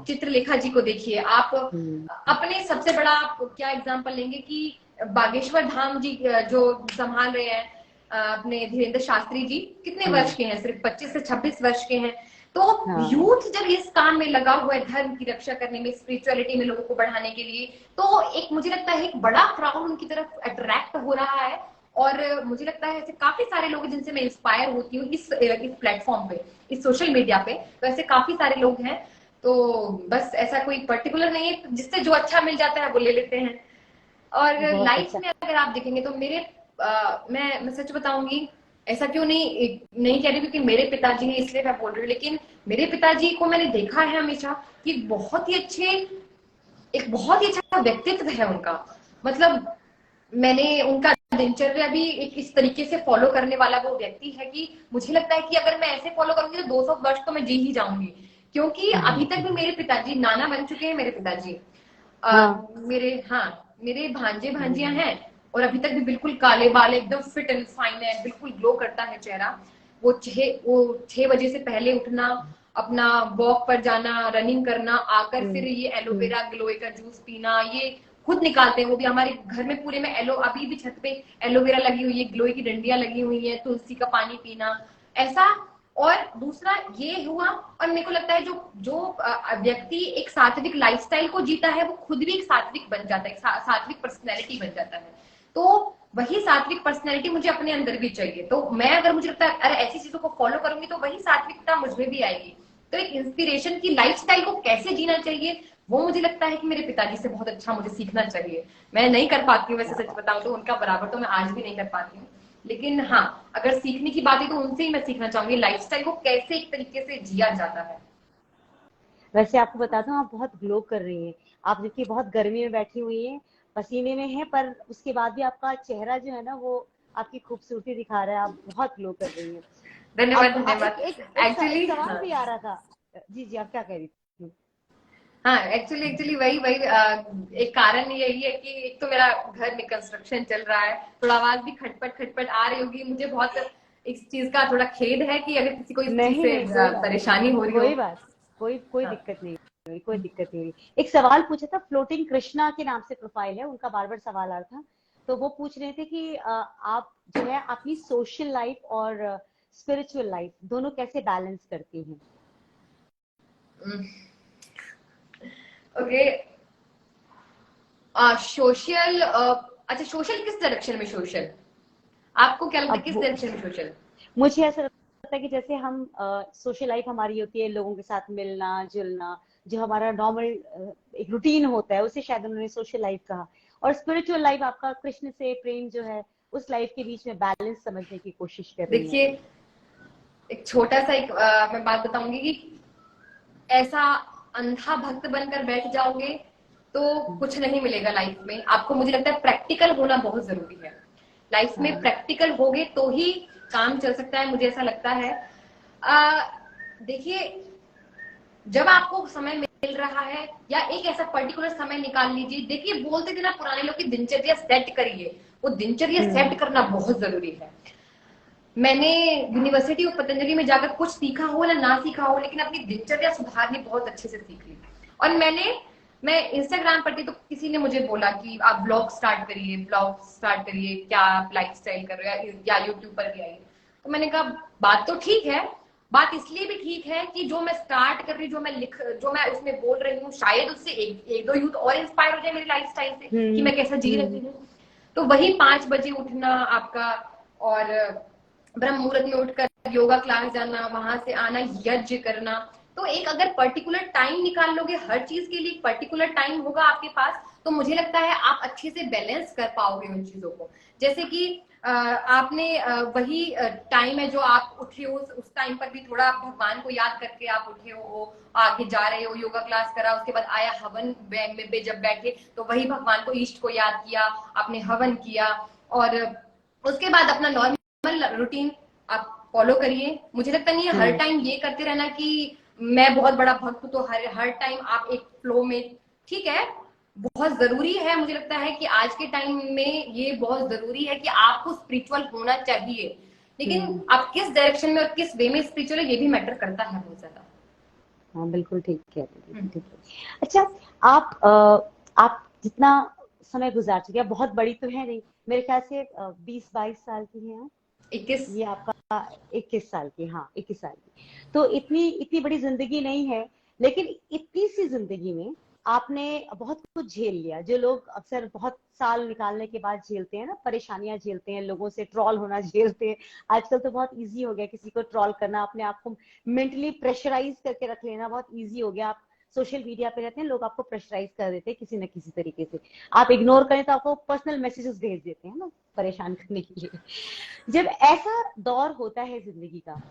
चित्रलेखा जी को देखिए, आप अपने सबसे बड़ा आप क्या एग्जांपल लेंगे कि बागेश्वर धाम जी जो संभाल रहे हैं अपने धीरेन्द्र शास्त्री जी, कितने वर्ष के हैं? सिर्फ 25 से 26 वर्ष के हैं। तो यूथ जब इस काम में लगा हुआ है, धर्म की रक्षा करने में, स्पिरिचुअलिटी में लोगों को बढ़ाने के लिए, तो एक मुझे लगता है एक बड़ा क्राउड उनकी तरफ अट्रैक्ट हो रहा है। और मुझे लगता है ऐसे काफी सारे लोग जिनसे मैं इंस्पायर होती हूँ इस प्लेटफॉर्म पे, इस सोशल मीडिया पे, तो ऐसे काफी सारे लोग हैं। तो बस ऐसा कोई पर्टिकुलर नहीं है, जिससे जो अच्छा मिल जाता है वो ले लेते हैं। और लाइफ में अगर आप देखेंगे तो मेरे मैं सच बताऊंगी, ऐसा क्यों नहीं कह रही क्योंकि मेरे पिताजी हैं इसलिए मैं बोल रही हूँ, लेकिन मेरे पिताजी को मैंने देखा है हमेशा कि बहुत ही अच्छा व्यक्तित्व है उनका। मतलब मैंने उनका दिनचर्या भी एक इस तरीके से फॉलो करने वाला वो व्यक्ति है कि मुझे लगता है कि अगर मैं ऐसे फॉलो करूंगी तो 200 वर्ष तो मैं जी ही जाऊंगी। क्योंकि अभी तक भी मेरे पिताजी नाना बन चुके हैं। मेरे पिताजी मेरे भांजे भांजियां हैं और अभी तक भी बिल्कुल काले बाल, एकदम फिट एंड फाइन है, बिल्कुल ग्लो करता है चेहरा। वो 6 बजे से पहले उठना, अपना वॉक पर जाना, रनिंग करना, आकर फिर ये एलोवेरा ग्लोए का जूस पीना, ये खुद निकालते हैं। वो भी हमारे घर में पूरे में अभी भी छत पे एलोवेरा लगी हुई है, ग्लोए की डंडियां लगी हुई है, तुलसी का पानी पीना, ऐसा। और दूसरा ये हुआ, और मेरे को लगता है जो व्यक्ति एक सात्विक लाइफस्टाइल को जीता है वो खुद भी एक सात्विक बन जाता है, सात्विक पर्सनैलिटी बन जाता है। तो वही सात्विक पर्सनैलिटी मुझे अपने अंदर भी चाहिए। तो मैं अगर मुझे लगता है अरे ऐसी चीजों को फॉलो करूंगी तो वही सात्विकता मुझमें भी आएगी। तो एक इंस्पिरेशन की लाइफस्टाइल को कैसे जीना चाहिए वो मुझे लगता है कि मेरे पिताजी से बहुत अच्छा मुझे सीखना चाहिए। मैं नहीं कर पाती हूँ वैसे, सच बताऊं तो उनका बराबर तो मैं आज भी नहीं कर पाती हूँ, लेकिन हाँ अगर सीखने की बात है तो उनसे ही मैं सीखना चाहूंगी लाइफस्टाइल को कैसे एक तरीके से जिया जाता है। वैसे आपको बताता हूँ, आप बहुत ग्लो कर रही हैं। आप जबकि बहुत गर्मी में बैठी हुई हैं, पसीने में हैं, पर उसके बाद भी आपका चेहरा जो है ना, वो आपकी खूबसूरती दिखा रहा है। आप बहुत ग्लो कर रही हैं। धन्यवाद अब धन्यवाद। एक एक्चुअली सवाल भी आ रहा था। जी जी, आप क्या कह रही थी? हाँ, एक्चुअली एक्चुअली वही वही एक कारण यही है कि एक तो मेरा घर में कंस्ट्रक्शन चल रहा है, थोड़ा आवाज भी खटपट खटपट आ रही होगी। मुझे बहुत इस चीज का थोड़ा खेद है कि अगर किसी को इस चीज नहीं से नहीं, कोई बात नहीं, परेशानी हो रही हो। कोई बात, कोई कोई हाँ। दिक्कत नहीं हुई, कोई दिक्कत नहीं हुई। एक सवाल पूछा था, फ्लोटिंग कृष्णा के नाम से प्रोफाइल है उनका, बार बार सवाल आ रहा था। तो वो पूछ रहे थे कि आप जो है अपनी सोशल लाइफ और स्पिरिचुअल लाइफ दोनों कैसे बैलेंस करती हैं? ओके। सोशल, अच्छा सोशल किस डायरेक्शन में सोशल, आपको क्या लगता है अब किस डायरेक्शन में सोशल? मुझे ऐसा लगता है कि जैसे हम सोशल लाइफ हमारी होती है, लोगों के साथ मिलना जुलना, जो हमारा नॉर्मल एक रूटीन होता है, उसे शायद उन्होंने सोशल लाइफ कहा। और स्पिरिचुअल लाइफ आपका कृष्ण से प्रेम जो है, उस लाइफ के बीच में बैलेंस समझने की कोशिश कर रही हैं। देखिए, एक छोटा सा एक मैं बात बताऊंगी कि ऐसा अंधा भक्त बनकर बैठ जाओगे तो कुछ नहीं मिलेगा लाइफ में आपको। मुझे लगता है प्रैक्टिकल होना बहुत जरूरी है लाइफ में। हाँ प्रैक्टिकल होगे तो ही काम चल सकता है, मुझे ऐसा लगता है। आ, देखिए, जब आपको समय मिल रहा है या एक ऐसा पर्टिकुलर समय निकाल लीजिए। देखिए, बोलते थे ना पुराने लोग की दिनचर्या सेट करिए, वो दिनचर्या सेट करना बहुत जरूरी है। मैंने यूनिवर्सिटी ऑफ पतंजलि में जाकर कुछ सीखा हो या ना सीखा हो, लेकिन अपनी दिनचर्या सुधारनी बहुत अच्छे से सीख ली। और मैं इंस्टाग्राम पर थी तो किसी ने मुझे बोला कि आप ब्लॉग स्टार्ट करिए, ब्लॉग स्टार्ट करिए, क्या आप लाइफ स्टाइल कर रहे हो या यूट्यूब पर भी आइए। तो मैंने कहा बात तो ठीक है, बात इसलिए भी ठीक है कि जो मैं स्टार्ट कर रही हूँ, जो मैं उसमें बोल रही हूँ, शायद उससे एक दो यूथ और इंस्पायर हो जाए मेरी लाइफ स्टाइल से कि मैं कैसा जी रही हूँ। तो वही 5 बजे उठना आपका, और ब्रह्म मुहूर्त में उठकर योगा क्लास जाना, वहां से आना, यज्ञ करना। तो एक अगर पर्टिकुलर टाइम निकाल लोगे, हर चीज के लिए एक पर्टिकुलर टाइम होगा आपके पास, तो मुझे लगता है आप अच्छे से बैलेंस कर पाओगे उन चीजों को। जैसे कि आपने वही टाइम है जो आप उठे हो, उस टाइम पर भी थोड़ा भगवान को याद करके आप उठे हो, आगे जा रहे हो, योगा क्लास करा, उसके बाद आया हवन में जब बैठे तो वही भगवान को, इष्ट को याद किया, आपने हवन किया, और उसके बाद अपना नॉर्मल रूटीन आप फॉलो करिए। मुझे लगता नहीं है हर टाइम ये करते रहना कि मैं बहुत बड़ा भक्त हूं तो हर टाइम आप एक फ्लो में। ठीक है, बहुत जरूरी है, मुझे लगता है कि आज के टाइम में ये बहुत जरूरी है कि आपको स्पिरिचुअल होना चाहिए, लेकिन आप किस डायरेक्शन में और किस वे में स्पिरिचुअल है ये भी मैटर करता है बहुत ज्यादा। हाँ, बिल्कुल ठीक कह रही हैं, ठीक है। अच्छा, आप जितना समय गुजार चुके हैं, बहुत बड़ी तो है नहीं, मेरे ख्याल से 20-22 साल की हैं आप। 21। ये आपका 21 साल की, हाँ 21 साल की। तो इतनी इतनी बड़ी जिंदगी नहीं है, लेकिन इतनी सी जिंदगी में आपने बहुत कुछ झेल लिया, जो लोग अक्सर बहुत साल निकालने के बाद झेलते हैं ना, परेशानियां झेलते हैं, लोगों से ट्रॉल होना झेलते हैं। आजकल तो बहुत इजी हो गया किसी को ट्रॉल करना, अपने आप को मेंटली प्रेशराइज करके रख लेना बहुत इजी हो गया। आप सोशल मीडिया पे रहते हैं, लोग आपको प्रेशराइज कर देते हैं किसी न किसी तरीके से। आप इग्नोर करें तो आपको पर्सनल मैसेजेस भेज देते हैं ना, परेशान करने के लिए। जब ऐसा दौर होता है जिंदगी का,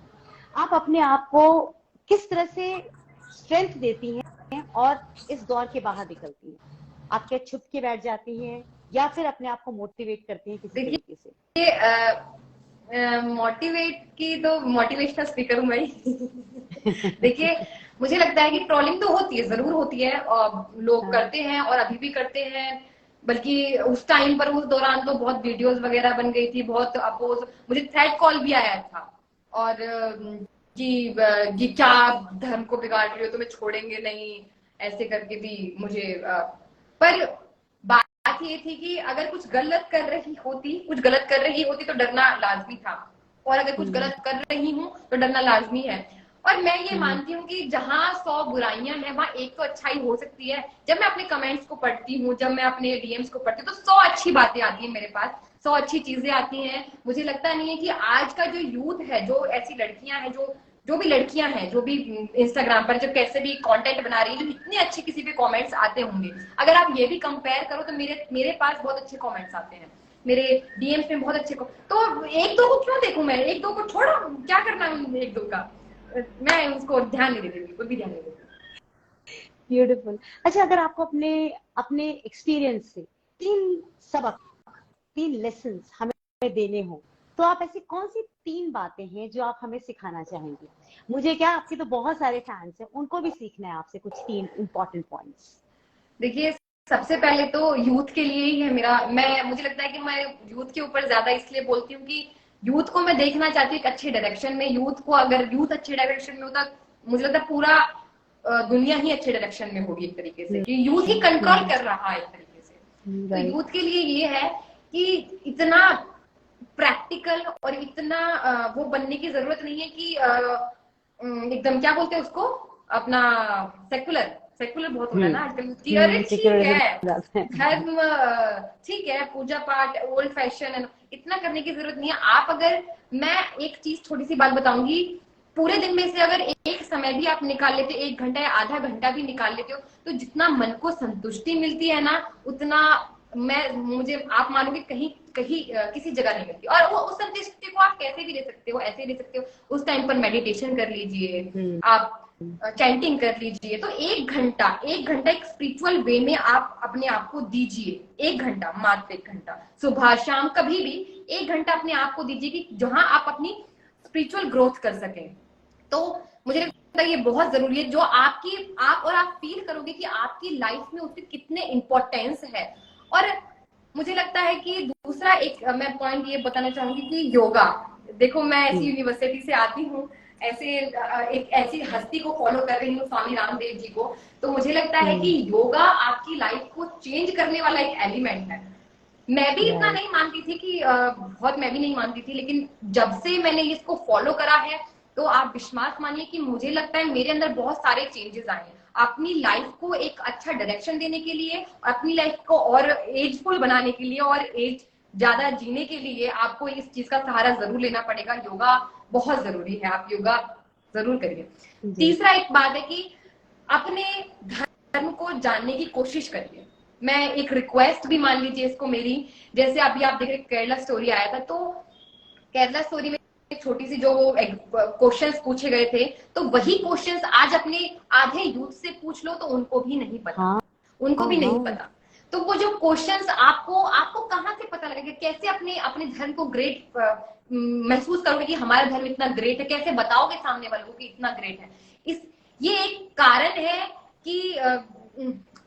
आप अपने आप को किस तरह से स्ट्रेंथ देती हैं और इस दौर के बाहर निकलती हैं? आप क्या छुप के बैठ जाती हैं, या फिर अपने आप को मोटिवेट करती हैं किसी तरीके से? देखिए, मोटिवेट की तो मोटिवेशनल स्पीकर हूँ मैं देखिए, मुझे लगता है कि ट्रोलिंग तो होती है, जरूर होती है, और लोग हाँ करते हैं और अभी भी करते हैं। बल्कि उस टाइम पर, उस दौरान तो बहुत वीडियोस वगैरह बन गई थी, बहुत अपोज, मुझे थ्रेट कॉल भी आया था, और कि क्या आप धर्म को बिगाड़ रही हो, तुम्हें छोड़ेंगे नहीं, ऐसे करके भी मुझे पर बात ये थी कि अगर कुछ गलत कर रही होती तो डरना लाजमी था, और अगर कुछ गलत कर रही हूँ तो डरना लाजमी है। और मैं ये मानती हूँ कि जहां 100 बुराइयां हैं वहां एक तो अच्छाई हो सकती है। जब मैं अपने कमेंट्स को पढ़ती हूँ, जब मैं अपने डीएम्स को पढ़ती हूँ, तो 100 अच्छी बातें आती हैं मेरे पास, 100 अच्छी चीजें आती हैं। मुझे लगता नहीं है कि आज का जो यूथ है, जो ऐसी लड़कियां हैं, जो भी लड़कियां हैं, जो भी इंस्टाग्राम पर जब कैसे भी कंटेंट बना रही है, इतने अच्छे किसी पे कमेंट्स आते होंगे। अगर आप ये भी कंपेयर करो तो मेरे पास बहुत अच्छे कमेंट्स आते हैं, मेरे डीएम्स में बहुत अच्छे तो एक दो को क्यों देखूं मैं, एक दो को छोड़ो, क्या करना है एक दो का। मैं उसको ध्यान नहीं देती, बिल्कुल भी ध्यान नहीं देती। ब्यूटीफुल। अच्छा, अगर आपको अपने अपने एक्सपीरियंस से 3 सबक, 3 लेसन्स हमें देने हो, तो आप ऐसी कौन सी 3 बातें हैं जो आप हमें सिखाना चाहेंगे? मुझे क्या, आपके तो बहुत सारे फैंस हैं, उनको भी सीखना है आपसे कुछ 3 इंपॉर्टेंट पॉइंट्स। देखिए, सबसे पहले तो यूथ के लिए ही है मेरा, मुझे लगता है कि मैं यूथ के ऊपर ज्यादा इसलिए बोलती हूँ कि यूथ को मैं देखना चाहती हूँ एक अच्छे डायरेक्शन में। यूथ को, अगर यूथ अच्छे डायरेक्शन में होता, मुझे लगता है पूरा दुनिया ही अच्छे डायरेक्शन में होगी एक तरीके से, कि यूथ ही कंट्रोल कर रहा है एक तरीके से। तो राइट। यूथ के लिए ये है कि इतना प्रैक्टिकल और इतना वो बनने की जरूरत नहीं है कि एकदम क्या बोलते हैं उसको, अपना सेकुलर, सेकुलर बहुत हो रहा है ना आजकल कि अरे ठीक है धर्म, ठीक है पूजा पाठ ओल्ड फैशन, इतना करने की जरूरत नहीं है। आप अगर, मैं एक चीज छोटी सी बात बताऊंगी, पूरे दिन में से अगर एक समय भी आप निकाल लेते, 1 घंटा या आधा घंटा भी निकाल लेते हो, तो जितना मन को संतुष्टि मिलती है ना, उतना मुझे आप मानोगे कहीं कहीं किसी जगह नहीं मिलती। और वो उस संतुष्टि को आप कैसे भी ले सकते हो, ऐसे ले सकते हो, उस टाइम पर मेडिटेशन कर लीजिए, आप चैंटिंग कर लीजिए। तो 1 घंटा, 1 घंटा एक स्पिरिचुअल वे में आप अपने आप को दीजिए। 1 घंटा, मात्र 1 घंटा, सुबह शाम कभी भी 1 घंटा अपने आप को दीजिए कि जहां आप अपनी स्पिरिचुअल ग्रोथ कर सकें। तो मुझे लगता है ये बहुत जरूरी है, जो आप फील करोगे कि आपकी लाइफ में उसकी कितने इंपॉर्टेंस है। और मुझे लगता है कि दूसरा एक मैं पॉइंट ये बताना चाहूंगी कि योगा, देखो मैं ऐसी यूनिवर्सिटी से आती हूँ, ऐसे एक ऐसी हस्ती को फॉलो कर रही हूँ, स्वामी रामदेव जी को, तो मुझे लगता है कि योगा आपकी लाइफ को चेंज करने वाला एक एलिमेंट है। मैं भी इतना नहीं मानती थी कि बहुत मैं भी नहीं मानती थी, लेकिन जब से मैंने इसको फॉलो करा है, तो आप विश्वास मानिए कि मुझे लगता है मेरे अंदर बहुत सारे चेंजेस आए हैं। अपनी लाइफ को एक अच्छा डायरेक्शन देने के लिए, अपनी लाइफ को और एजफुल बनाने के लिए, और एज ज्यादा जीने के लिए आपको इस चीज का सहारा जरूर लेना पड़ेगा। योगा बहुत जरूरी है, आप योगा जरूर करिए। तीसरा एक बात है कि अपने धर्म को जानने की कोशिश करिए। मैं एक रिक्वेस्ट भी मान लीजिए इसको मेरी, जैसे अभी आप देख रहे केरला स्टोरी आया था, तो केरला स्टोरी में एक छोटी सी जो क्वेश्चंस पूछे गए थे, तो वही क्वेश्चंस आज अपने आधे यूथ से पूछ लो तो उनको भी नहीं पता, उनको भी नहीं पता। तो वो जो क्वेश्चंस आपको कहाँ से पता लगेगा, कैसे अपने अपने धर्म को ग्रेट महसूस करोगे कि हमारा धर्म इतना ग्रेट है, कैसे बताओगे सामने वालों को कि इतना ग्रेट है। ये एक कारण है कि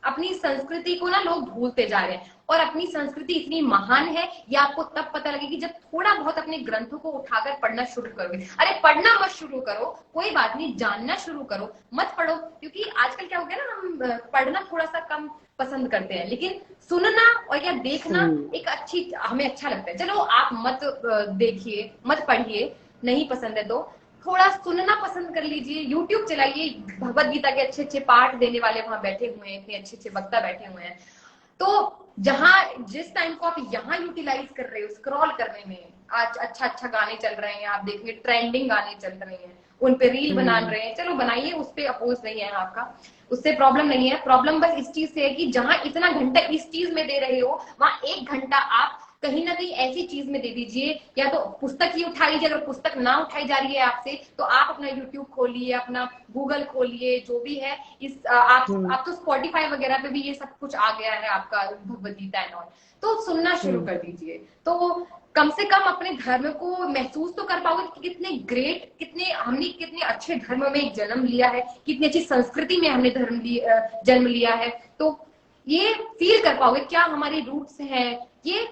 अपनी संस्कृति को ना लोग भूलते जा रहे हैं। और अपनी संस्कृति इतनी महान है, ये आपको तब पता लगेगी जब थोड़ा बहुत अपने ग्रंथों को उठाकर पढ़ना शुरू करोगे। अरे पढ़ना मत शुरू करो, कोई बात नहीं, जानना शुरू करो, मत पढ़ो, क्योंकि आजकल क्या हो गया ना, हम पढ़ना थोड़ा सा कम पसंद करते हैं, लेकिन सुनना और या देखना एक हमें अच्छा लगता है। चलो आप मत देखिए, मत पढ़िए, नहीं पसंद है तो थोड़ा सुनना पसंद कर लीजिए। यूट्यूब चलाइए, भगवत गीता के अच्छे अच्छे पाठ देने वाले वहां बैठे हुए हैं, इतने अच्छे अच्छे वक्ता बैठे हुए हैं। तो जहां जिस टाइम को आप यहाँ यूटिलाइज कर रहे हो स्क्रॉल करने में, आज अच्छा अच्छा गाने चल रहे हैं, आप देखिए ट्रेंडिंग गाने चल रहे हैं, उन पे रील बना रहे हैं, चलो बनाइए, उस पे अपोज नहीं है आपका, उससे प्रॉब्लम नहीं है। प्रॉब्लम बस इस चीज से है कि जहां इतना घंटा इस चीज में दे रहे हो, वहां 1 घंटा आप कहीं ना कहीं ऐसी चीज में दे दीजिए, या तो पुस्तक ही उठा लीजिए। अगर पुस्तक ना उठाई जा रही है आपसे, तो आप अपना यूट्यूब खोलिए, अपना गूगल खोलिए, जो भी है आप तो स्पॉटिफाई वगैरह पे भी ये सब कुछ आ गया है आपका, भगवत गीता एंड ऑल, तो सुनना शुरू कर दीजिए। तो कम से कम अपने धर्म को महसूस तो कर पाओगे कि कितने ग्रेट, हमने कितने अच्छे धर्म में जन्म लिया है, कितनी अच्छी संस्कृति में हमने जन्म लिया है। तो ये फील कर पाओगे क्या हमारे रूट्स हैं। ये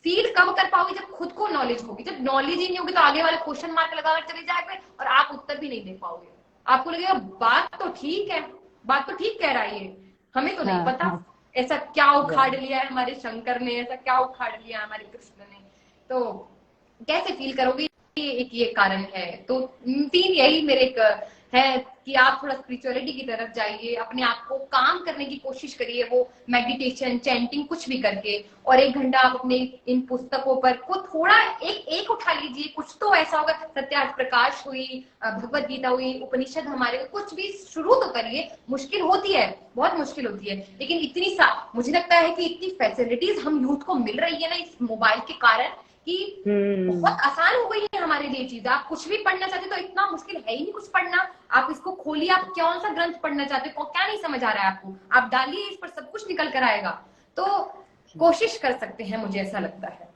फील कब कर पाओगे, जब खुद को नॉलेज होगी। जब नॉलेज ही नहीं होगी तो आगे वाले क्वेश्चन मार्क लगाकर चले जाएंगे और आप उत्तर भी नहीं दे पाओगे। आपको लगेगा बात तो ठीक है, बात तो ठीक कह रहा है ये, हमें तो नहीं पता ऐसा क्या उखाड़ लिया है हमारे शंकर ने, ऐसा क्या उखाड़ लिया है हमारे कृष्ण ने, तो कैसे फील करोगे। ये कारण है। तो 3 यही मेरे है कि आप थोड़ा स्पिरिचुअलिटी की तरफ जाइए, अपने आप को काम करने की कोशिश करिए, वो मेडिटेशन चैंटिंग कुछ भी करके, और 1 घंटा आप अपने इन पुस्तकों पर को थोड़ा एक उठा लीजिए। कुछ तो ऐसा होगा, सत्यार्थ प्रकाश हुई, भगवत गीता हुई, उपनिषद हमारे, कुछ भी शुरू तो करिए। मुश्किल होती है, बहुत मुश्किल होती है, लेकिन मुझे लगता है कि इतनी फैसिलिटीज हम यूथ को मिल रही है ना इस मोबाइल के कारण, कि बहुत आसान हो गई है हमारे लिए चीज। आप कुछ भी पढ़ना चाहते तो इतना मुश्किल है ही नहीं कुछ पढ़ना। आप इसको खोलिए, आप कौन सा ग्रंथ पढ़ना चाहते हो, क्या नहीं समझ आ रहा है आपको, आप डालिए, इस पर सब कुछ निकल कर आएगा। तो कोशिश कर सकते हैं, मुझे ऐसा लगता है।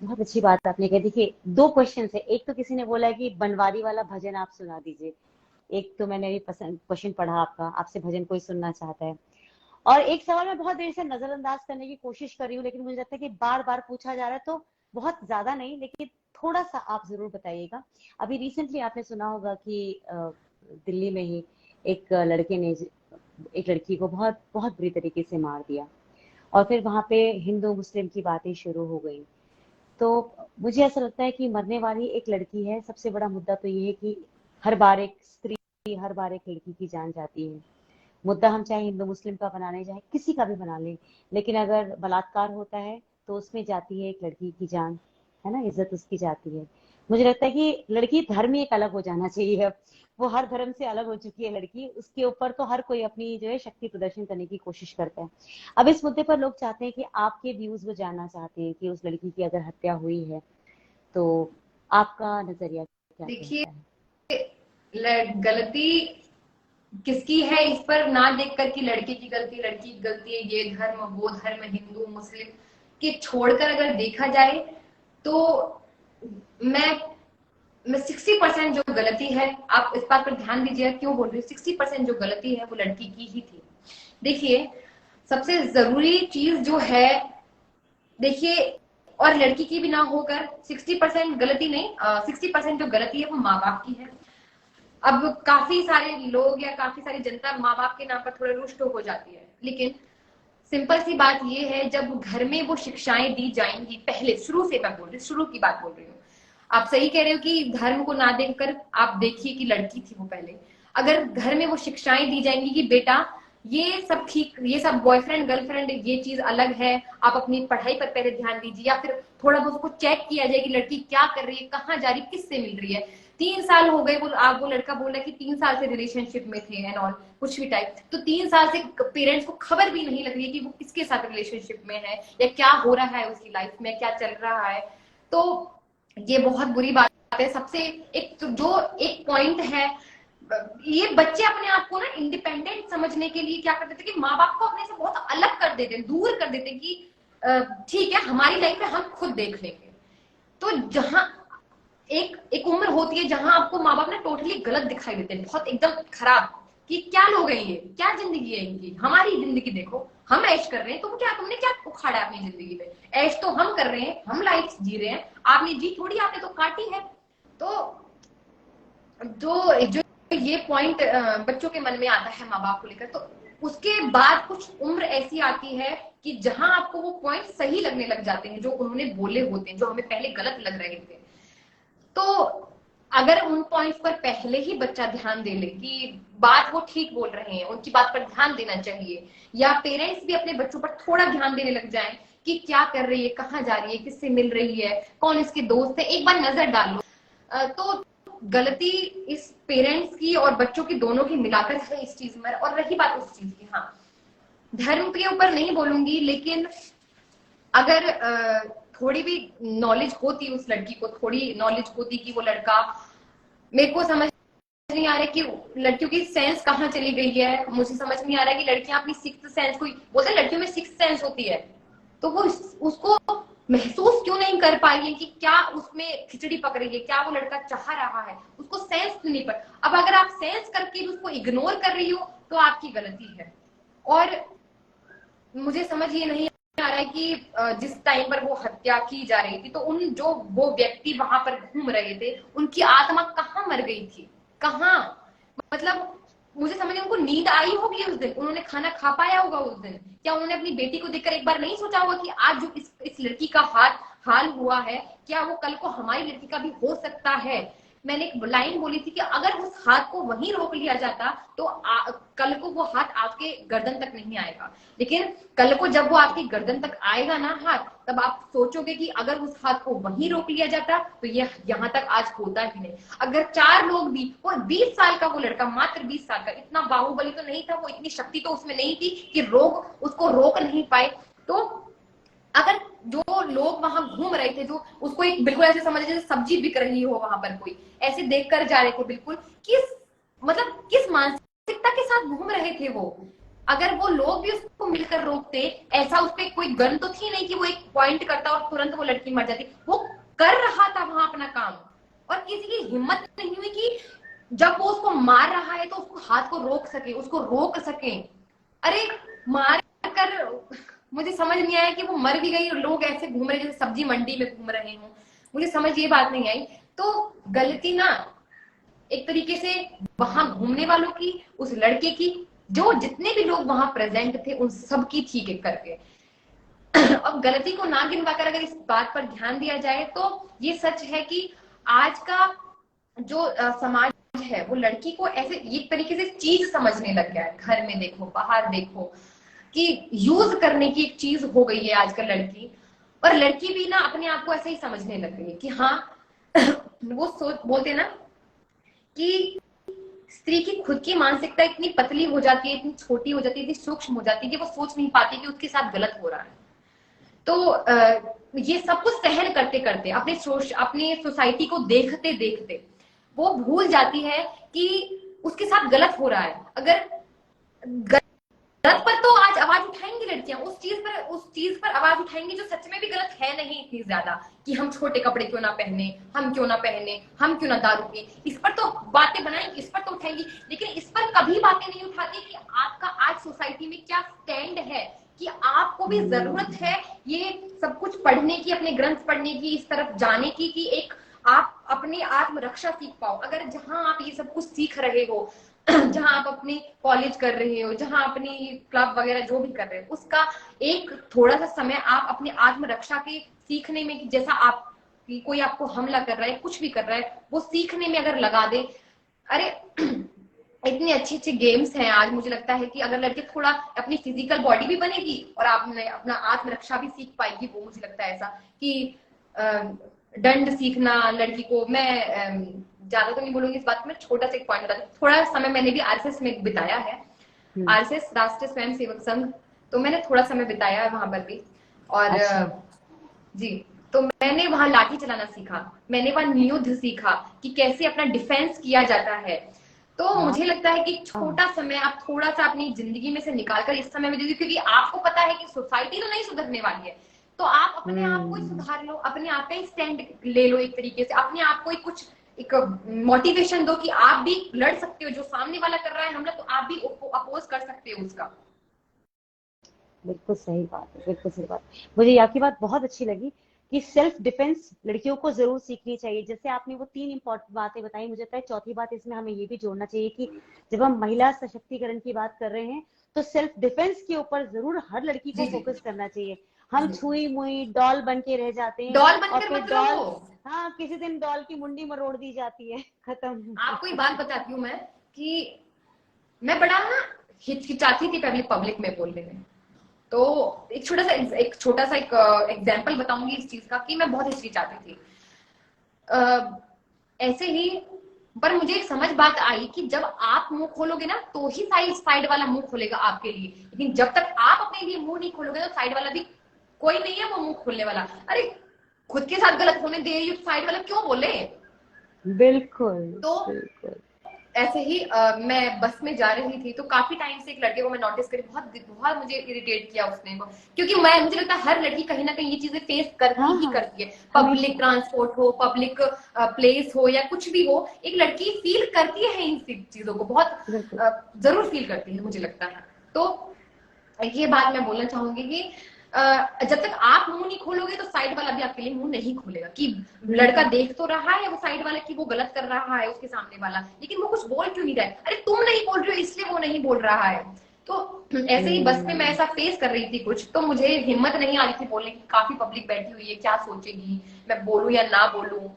बहुत अच्छी बात आपने कही। देखिए, 2 क्वेश्चन है। एक तो किसी ने बोला कि बनवारी वाला भजन आप सुना दीजिए। एक तो मैंने भी पसंद क्वेश्चन पढ़ा आपका, आपसे भजन कोई सुनना चाहता है। और एक सवाल मैं बहुत देर से नजरअंदाज करने की कोशिश कर रही हूँ, लेकिन मुझे लगता है कि बार बार पूछा जा रहा है, तो बहुत ज्यादा नहीं, लेकिन थोड़ा सा आप जरूर बताइएगा। अभी रिसेंटली आपने सुना होगा कि दिल्ली में ही एक लड़के ने एक लड़की को बहुत बहुत बुरी तरीके से मार दिया, और फिर वहां पे हिंदू मुस्लिम की बातें शुरू हो गई। तो मुझे ऐसा लगता है कि मरने वाली एक लड़की है। सबसे बड़ा मुद्दा तो ये है कि हर बार एक स्त्री, हर बार एक लड़की की जान जाती है। मुद्दा हम चाहे हिंदू मुस्लिम का बना लें, चाहे किसी का भी बना लें, लेकिन अगर बलात्कार होता है तो उसमें जाती है एक लड़की की जान, है ना, इज्जत उसकी जाती है। मुझे लगता है कि लड़की धर्म ही एक अलग हो जाना चाहिए। अब वो हर धर्म से अलग हो चुकी है लड़की, उसके ऊपर तो हर कोई अपनी जो है शक्ति प्रदर्शन करने की कोशिश करता है। अब इस मुद्दे पर लोग चाहते हैं कि आपके व्यूज वो जानना चाहते हैं कि उस लड़की की अगर हत्या हुई है तो आपका नजरिया क्या देखिए, कहता है? गलती किसकी है इस पर ना देखकर कि लड़के की गलती, लड़की की गलती है, ये धर्म वो धर्म, हिंदू मुस्लिम के छोड़कर अगर देखा जाए तो मैं 60% जो गलती है, आप इस बात पर ध्यान दीजिएगा क्यों बोल रही हूँ, 60% जो गलती है वो लड़की की ही थी। देखिए, सबसे जरूरी चीज जो है, देखिए, और लड़की की भी ना होकर 60% गलती नहीं, 60% जो गलती है वो माँ बाप की है। अब काफी सारे लोग या काफी सारी जनता माँ बाप के नाम पर थोड़े रुष्ट हो जाती है, लेकिन सिंपल सी बात ये है, जब घर में वो शिक्षाएं दी जाएंगी, पहले शुरू से मैं बोल रही हूँ, शुरू की बात बोल रही हूँ। आप सही कह रहे हो कि धर्म को ना देखकर आप देखिए कि लड़की थी वो पहले। अगर घर में वो शिक्षाएं दी जाएंगी कि बेटा ये सब ठीक, ये सब बॉयफ्रेंड गर्लफ्रेंड ये चीज अलग है, आप अपनी पढ़ाई पर पहले ध्यान दीजिए, या फिर थोड़ा बहुत उसको चेक किया जाए कि लड़की क्या कर रही है, कहाँ जा रही है, किससे मिल रही है। 3 साल हो गए, वो लड़का बोल रहा है कि 3 साल से रिलेशनशिप में थे एंड ऑल, कुछ भी टाइप, तो 3 साल से पेरेंट्स को खबर भी नहीं लग रही है कि वो किसके साथ रिलेशनशिप में है या क्या हो रहा है उसकी लाइफ में, क्या चल रहा है। तो ये बहुत बुरी बात है। सबसे एक तो जो एक पॉइंट है, ये बच्चे अपने आप को ना इंडिपेंडेंट समझने के लिए क्या कर देते कि माँ बाप को अपने से बहुत अलग कर देते, दूर कर देते कि ठीक है हमारी लाइफ में हम खुद देख लेंगे। तो जहां एक उम्र होती है जहां आपको माँ बाप ना टोटली गलत दिखाई देते हैं, बहुत एकदम खराब, कि क्या लोग हैं ये, क्या जिंदगी है इनकी, हमारी जिंदगी देखो, हम ऐश कर रहे हैं, तुमने क्या उखाड़ा है अपनी जिंदगी में, ऐश तो हम कर रहे हैं, हम लाइफ जी रहे हैं, आपने जी थोड़ी, आपने तो काटी है। तो जो ये पॉइंट बच्चों के मन में आता है माँ बाप को लेकर, तो उसके बाद कुछ उम्र ऐसी आती है कि जहां आपको वो पॉइंट सही लगने लग जाते हैं जो उन्होंने बोले होते हैं, जो हमें पहले गलत लग रहे थे। तो अगर उन पॉइंट्स पर पहले ही बच्चा ध्यान दे ले कि बात वो ठीक बोल रहे हैं, उनकी बात पर ध्यान देना चाहिए, या पेरेंट्स भी अपने बच्चों पर थोड़ा ध्यान देने लग जाएं कि क्या कर रही है, कहाँ जा रही है, किससे मिल रही है, कौन इसके दोस्त है, एक बार नजर डाल लो। तो गलती इस पेरेंट्स की और बच्चों की दोनों की मिलाकर है इस चीज में। और रही बात उस चीज की, हाँ, धर्म के ऊपर नहीं बोलूंगी, लेकिन अगर थोड़ी भी नॉलेज होती उस लड़की को, थोड़ी नॉलेज होती कि वो लड़का, मेरे को समझ नहीं आ रहा है कि लड़कियों की सेंस कहाँ चली गई है, मुझे समझ नहीं आ रहा है कि लड़कियां अपनी सिक्स्थ सेंस को, बोलते हैं लड़कियों में सिक्स्थ सेंस होती है, तो वो उसको महसूस क्यों नहीं कर पा रही है कि क्या उसमें खिचड़ी पक रही है, क्या वो लड़का चाह रहा है, उसको सेंस क्यों नहीं पर। अब अगर आप सेंस करके भी उसको इग्नोर कर रही हो तो आपकी गलती है। और मुझे समझ ये नहीं आ रहा है कि जिस टाइम पर वो हत्या की जा रही थी तो जो वो व्यक्ति वहां पर घूम रहे थे, उनकी आत्मा कहाँ मर गई थी, कहाँ, मतलब मुझे समझ नहीं, उनको नींद आई होगी उस दिन, उन्होंने खाना खा पाया होगा उस दिन, क्या उन्होंने अपनी बेटी को देखकर एक बार नहीं सोचा होगा कि आज जो इस लड़की का हाल हुआ है, क्या वो कल को हमारी लड़की का भी हो सकता है। मैंने एक लाइन बोली थी कि अगर उस हाथ को वहीं रोक लिया जाता तो कल को वो हाथ आपके गर्दन तक नहीं आएगा, लेकिन कल को जब वो आपकी गर्दन तक आएगा ना हाथ, तब आप सोचोगे कि अगर उस हाथ को वहीं रोक लिया जाता तो ये यहाँ तक आज होता ही नहीं। अगर 4 लोग भी, वो 20 साल का वो लड़का, मात्र 20 साल का, इतना बाहुबली तो नहीं था वो, इतनी शक्ति तो उसमें नहीं थी कि उसको रोक नहीं पाए। तो अगर जो लोग वहां घूम रहे थे, जो उसको एक बिल्कुल ऐसे समझ जैसे सब्जी बिक रही हो वहां पर, कोई ऐसे देख कर जा रहे थे, बिल्कुल किस मानसिकता के साथ घूम रहे थे वो। अगर वो लोग भी उसको मिलकर रोकते, ऐसा उसपे कोई गन तो थी नहीं कि वो एक पॉइंट करता और तुरंत वो लड़की मर जाती। वो कर रहा था वहां अपना काम, और किसी की हिम्मत नहीं हुई कि जब वो उसको मार रहा है तो उसको हाथ को रोक सके, उसको रोक सके। अरे मार कर मुझे समझ नहीं आया कि वो मर भी गई और लोग ऐसे घूम रहे जैसे सब्जी मंडी में घूम रहे हों। मुझे समझ ये बात नहीं आई। तो गलती ना एक तरीके से वहां घूमने वालों की, उस लड़के की, जो जितने भी लोग वहां प्रेजेंट थे उन सब की थी एक करके। अब गलती को ना गिनवाकर अगर इस बात पर ध्यान दिया जाए तो ये सच है कि आज का जो समाज है वो लड़की को ऐसे एक तरीके से चीज समझने लग गया है। घर में देखो, बाहर देखो, कि यूज करने की एक चीज हो गई है आजकल लड़की। और लड़की भी ना अपने आप को ऐसे ही समझने लग गई है कि हाँ वो सोच बोलते ना कि स्त्री की खुद की मानसिकता इतनी पतली हो जाती है, इतनी छोटी हो जाती है, इतनी सूक्ष्म हो जाती है कि वो सोच नहीं पाती कि उसके साथ गलत हो रहा है। तो ये सब कुछ सहन करते करते अपने सोसाइटी को देखते देखते वो भूल जाती है कि उसके साथ गलत हो रहा है। अगर गलत पर तो आज आवाज उठाएंगी लड़कियां, उस चीज पर आवाज उठाएंगी जो सच में भी गलत है नहीं इतनी ज्यादा, कि हम छोटे कपड़े क्यों ना पहने, हम क्यों ना पहने, हम क्यों ना दारू पिए। इस पर तो बातें बनाएंगी, इस पर तो उठाएंगी, लेकिन इस पर कभी बातें नहीं उठाती कि आपका आज सोसाइटी में क्या स्टैंड है, कि आपको भी जरूरत है ये सब कुछ पढ़ने की, अपने ग्रंथ पढ़ने की, इस तरफ जाने की, कि एक आप अपनी आत्मरक्षा सीख पाओ। अगर जहां आप ये सब कुछ सीख रहे हो, जहां आप अपनी कॉलेज कर रहे हो, जहां अपनी क्लब वगैरह जो भी कर रहे हो, उसका एक थोड़ा सा समय आप अपनी आत्मरक्षा के सीखने में, कि जैसा आप कि कोई आपको हमला कर रहा है, कुछ भी कर रहा है, वो सीखने में अगर लगा दे। अरे इतनी अच्छी अच्छी गेम्स हैं आज। मुझे लगता है कि अगर लड़के थोड़ा अपनी फिजिकल बॉडी भी बनेगी और आपने अपना आत्मरक्षा भी सीख पाएगी, वो मुझे लगता है ऐसा कि दंड सीखना लड़की को, मैं ज्यादा तो नहीं बोलूंगी इस बात में, छोटा सा एक पॉइंट बता दूं। थोड़ा समय मैंने भी आरएसएस में बिताया है, आरएसएस राष्ट्रीय स्वयं सेवक संघ, तो मैंने थोड़ा समय बिताया है वहां पर भी। और जी, तो मैंने वहां लाठी चलाना सीखा, मैंने वहां नियुद्ध सीखा कि कैसे अपना डिफेंस किया जाता है। तो मुझे लगता है कि छोटा समय आप थोड़ा सा अपनी जिंदगी में से निकाल कर इस समय में दीजिए, क्योंकि आपको पता है कि सोसाइटी तो नहीं सुधरने वाली है। तो आप अपने आप को ही सुधार लो, अपने आप का ही स्टैंड ले लो, एक तरीके से अपने आप को ही कुछ एक मोटिवेशन दो कि आप भी लड़ सकते हो, जो सामने वाला कर रहा है हमला तो आप भी अपोज कर सकते हो उसका। बिल्कुल सही बात है, बिल्कुल सही बात। मुझे आपकी बात बहुत अच्छी लगी कि सेल्फ डिफेंस लड़कियों को जरूर सीखनी चाहिए। जैसे आपने वो 3 इंपॉर्टेंट बातें बताई, मुझे लगता है चौथी बात इसमें हमें ये भी जोड़ना चाहिए कि जब हम महिला सशक्तिकरण की बात कर रहे हैं तो सेल्फ डिफेंस के ऊपर जरूर हर लड़की को फोकस करना चाहिए। हम छुई मुई डॉल बन के रह जाते हैं, डॉल और बनकर फिर मत डॉल, रहो। हाँ, किसी दिन डॉल की मुंडी मरोड़ दी जाती है, खत्म। आपको एक बात बताती हूँ मैं, कि मैं बड़ा ना हिचकिचाती थी पहले पब्लिक में बोलने में। तो एक छोटा सा एग्जांपल बताऊंगी इस चीज का, कि मैं बहुत हिचकिचाती थी। ऐसे ही पर मुझे एक समझ बात आई कि जब आप मुंह खोलोगे ना तो ही साइड वाला मुंह खोलेगा आपके लिए, लेकिन जब तक आप अपने लिए मुंह नहीं खोलोगे तो साइड वाला भी कोई नहीं है वो मुंह खोलने वाला। अरे खुद के साथ गलत होने दे, ये साइड वाला क्यों बोले। बिल्कुल तो बिल्कुल। ऐसे ही मैं बस में जा रही थी, तो काफी टाइम से एक लड़के को मैं नोटिस करी, बहुत मुझे इरिटेट किया उसने को, क्योंकि मुझे लगता है हर लड़की कहीं ना कहीं ये चीजें फेस करती हाँ ही हाँ, करती है। पब्लिक ट्रांसपोर्ट हो, पब्लिक प्लेस हो, या कुछ भी हो, एक लड़की फील करती है इन चीजों को, बहुत बिल्कुल। जरूर फील करती है मुझे लगता है। तो ये बात मैं बोलना चाहूंगी कि जब तक आप मुंह नहीं खोलोगे तो साइड वाला भी आपके लिए मुंह नहीं खोलेगा, कि लड़का देख तो रहा है वो साइड वाला कि वो गलत कर रहा है उसके सामने वाला, लेकिन वो कुछ बोल क्यों नहीं रहा है। अरे तुम नहीं बोल रहे हो इसलिए वो नहीं बोल रहा है। तो ऐसे ही बस में मैं ऐसा फेस कर रही थी कुछ, तो मुझे हिम्मत नहीं आ रही थी बोलने की, काफी पब्लिक बैठी हुई है, क्या सोचेगी, मैं बोलूं या ना बोलूं।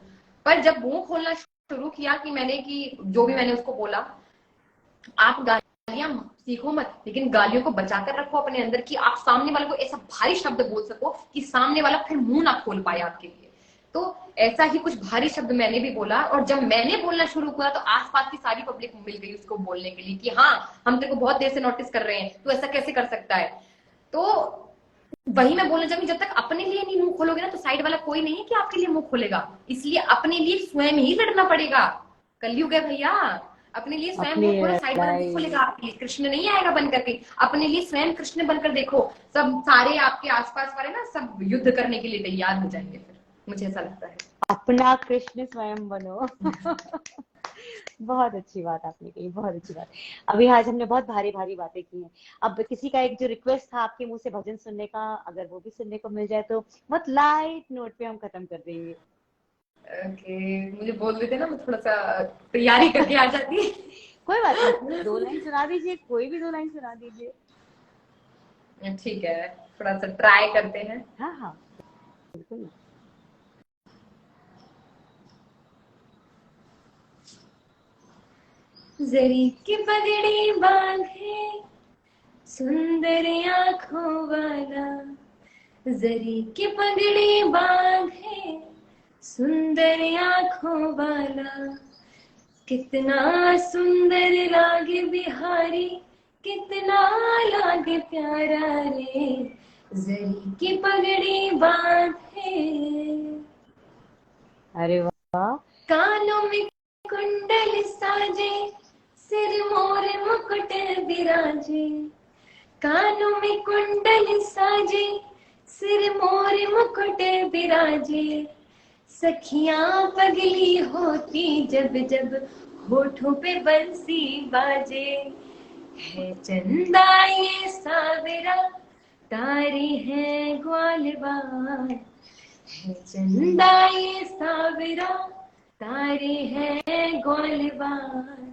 पर जब मुंह खोलना शुरू किया कि जो भी मैंने उसको बोला, आप गालियां सीखो मत, लेकिन गालियों को बचाकर रखो अपने अंदर, कि आप सामने वाले को ऐसा भारी शब्द बोल सको कि सामने वाला फिर मुंह ना खोल पाए आपके लिए। तो ऐसा ही कुछ भारी शब्द मैंने भी बोला, और जब मैंने बोलना शुरू किया तो आसपास की सारी पब्लिक मिल गई उसको बोलने के लिए कि हाँ हम तेरे को बहुत देर से नोटिस कर रहे हैं, तू ऐसा कैसे कर सकता है। तो वही मैं बोलना चाहूंगी, जब तक अपने लिए नहीं मुंह खोलोगे ना, तो साइड वाला कोई नहीं है कि आपके लिए मुंह खोलेगा। इसलिए अपने लिए स्वयं ही लड़ना पड़ेगा। कलयुग है भैया, अपने लिए स्वयं अपनी मुंह खोलो, साइड वाला नहीं लड़ाई। खोलेगा आपके लिए। कृष्ण नहीं आएगा बन करके, अपने लिए स्वयं कृष्ण बनकर देखो, सब सारे आपके आसपास वाले ना सब युद्ध करने के लिए तैयार हो जाएंगे फिर, मुझे ऐसा लगता है। अपना कृष्ण स्वयं बनो। बहुत अच्छी बात आपने कही, बहुत अच्छी बात। अभी आज हमने बहुत भारी भारी बातें की हैं। अब किसी का एक जो रिक्वेस्ट था आपके मुंह से भजन सुनने का, अगर वो भी सुनने को मिल जाए तो बहुत लाइट नोट पे हम खत्म कर देंगे। ओके, मुझे बोल देते ना, मैं थोड़ा सा तैयारी करके आ जाती। कोई बात नहीं, 2 लाइन सुना दीजिए, कोई भी 2 लाइन सुना दीजिए। ठीक है, थोड़ा सा ट्राई करते हैं। हाँ हाँ, बिल्कुल। जरी की पगड़ी बांधे सुंदर आंखों वाला, जरी की पगड़ी बांधे सुंदर आंखों वाला, कितना सुंदर लागे बिहारी, कितना लागे प्यारा रे, जरी की पगड़ी बांधे। अरे वाह। कानों में कुंडल साजे, सिर मोर मुकुट बिराजे, कानों में कुंडल साजे, सिर मोर मुकुट बिराजे, सखियां पगली होती जब जब होठों पे बंसी बाजे, है चंदा ये सावरा, तारे हैं ग्वालवार, है चंदा ये सावरा, तारे हैं ग्वालवार,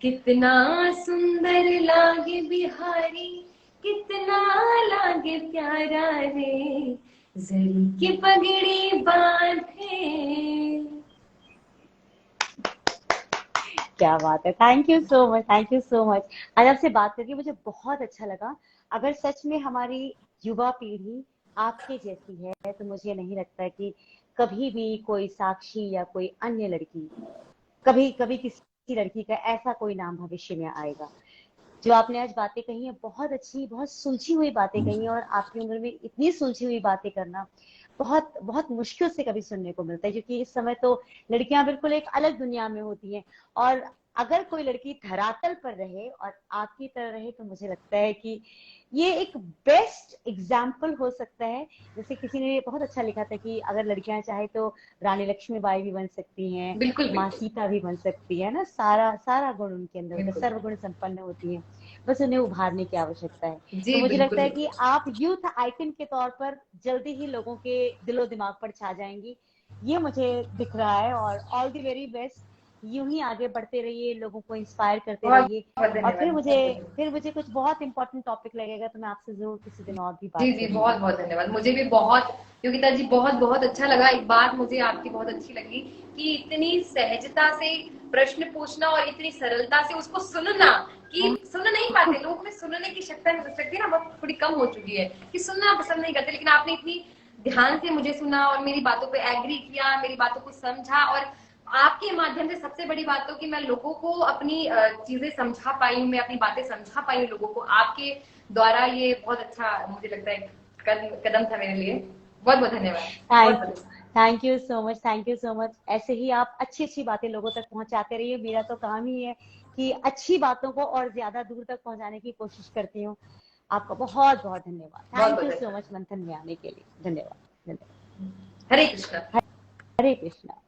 कितना सुंदर लागे बिहारी, कितना लागे प्यारा रे, जरी की पगड़ी बांधे। क्या बात है, thank you so much, thank you so much. आज आपसे बात करके मुझे बहुत अच्छा लगा। अगर सच में हमारी युवा पीढ़ी आपके जैसी है तो मुझे नहीं लगता कि कभी भी कोई साक्षी या कोई अन्य लड़की, कभी कभी किसी लड़की का ऐसा कोई नाम भविष्य में आएगा। जो आपने आज बातें कही है, बहुत अच्छी, बहुत सुलझी हुई बातें कही है, और आपकी उम्र में इतनी सुलझी हुई बातें करना बहुत बहुत मुश्किल से कभी सुनने को मिलता है, क्योंकि इस समय तो लड़कियां बिल्कुल एक अलग दुनिया में होती हैं। और अगर कोई लड़की धरातल पर रहे और आपकी तरह रहे तो मुझे लगता है कि ये एक बेस्ट एग्जाम्पल हो सकता है। जैसे किसी ने बहुत अच्छा लिखा था कि अगर लड़कियां चाहे तो रानी लक्ष्मीबाई भी बन सकती हैं, बिल्कुल माँ बिल्कुल सीता भी बन सकती है ना, सारा सारा गुण उनके अंदर होता है, बिल्कुल। सर्वगुण संपन्न होती है। बस उन्हें उभारने की आवश्यकता है। तो जी मुझे बिल्कुल लगता है कि बिल्कुल। आप यूथ आइकन के तौर पर जल्दी ही लोगों के दिलो दिमाग पर छा जाएंगी, ये मुझे दिख रहा है। और ऑल द वेरी बेस्ट, यूं ही आगे बढ़ते रहिए, लोगों को इंस्पायर करते बहुत रहिए। बहुत और धन्यवाद। फिर मुझे कुछ बहुत इंपॉर्टेंट टॉपिक लगेगा तो मैं आपसे जरूर किसी दिन और भी जी बात जी, बहुत करूंगी। बहुत धन्यवाद। मुझे भी बहुत, योगिता जी, बहुत बहुत अच्छा लगा। एक बात मुझे आपकी बहुत अच्छी लगी कि इतनी सहजता से प्रश्न पूछना और इतनी सरलता से उसको सुनना, कि सुन नहीं पाते लोग में, सुनने की शक्ति ना बहुत थोड़ी कम हो चुकी है, कि सुनना पसंद नहीं करते, लेकिन आपने इतनी ध्यान से मुझे सुना और मेरी बातों पे एग्री किया, मेरी बातों को समझा, और आपके माध्यम से सबसे बड़ी बात तो कि मैं लोगों को अपनी चीजें समझा पाई हूँ, मैं अपनी बातें समझा पाई हूँ लोगों को आपके द्वारा। ये बहुत अच्छा मुझे लगता है कदम था मेरे लिए। बहुत बहुत धन्यवाद। बहुत थैंक यू, बहुत thank you so much, thank you so much. ऐसे ही आप अच्छी अच्छी बातें लोगों तक पहुंचाते रहिए। मेरा तो काम ही है कि अच्छी बातों को और ज्यादा दूर तक पहुंचाने की कोशिश करती हूँ। आपका बहुत बहुत धन्यवाद, बहुत थैंक बहुत यू सो धन्यवाद। मच मंथन में आने के लिए। धन्यवाद, धन्यवाद। हरे कृष्णा। हरे कृष्णा।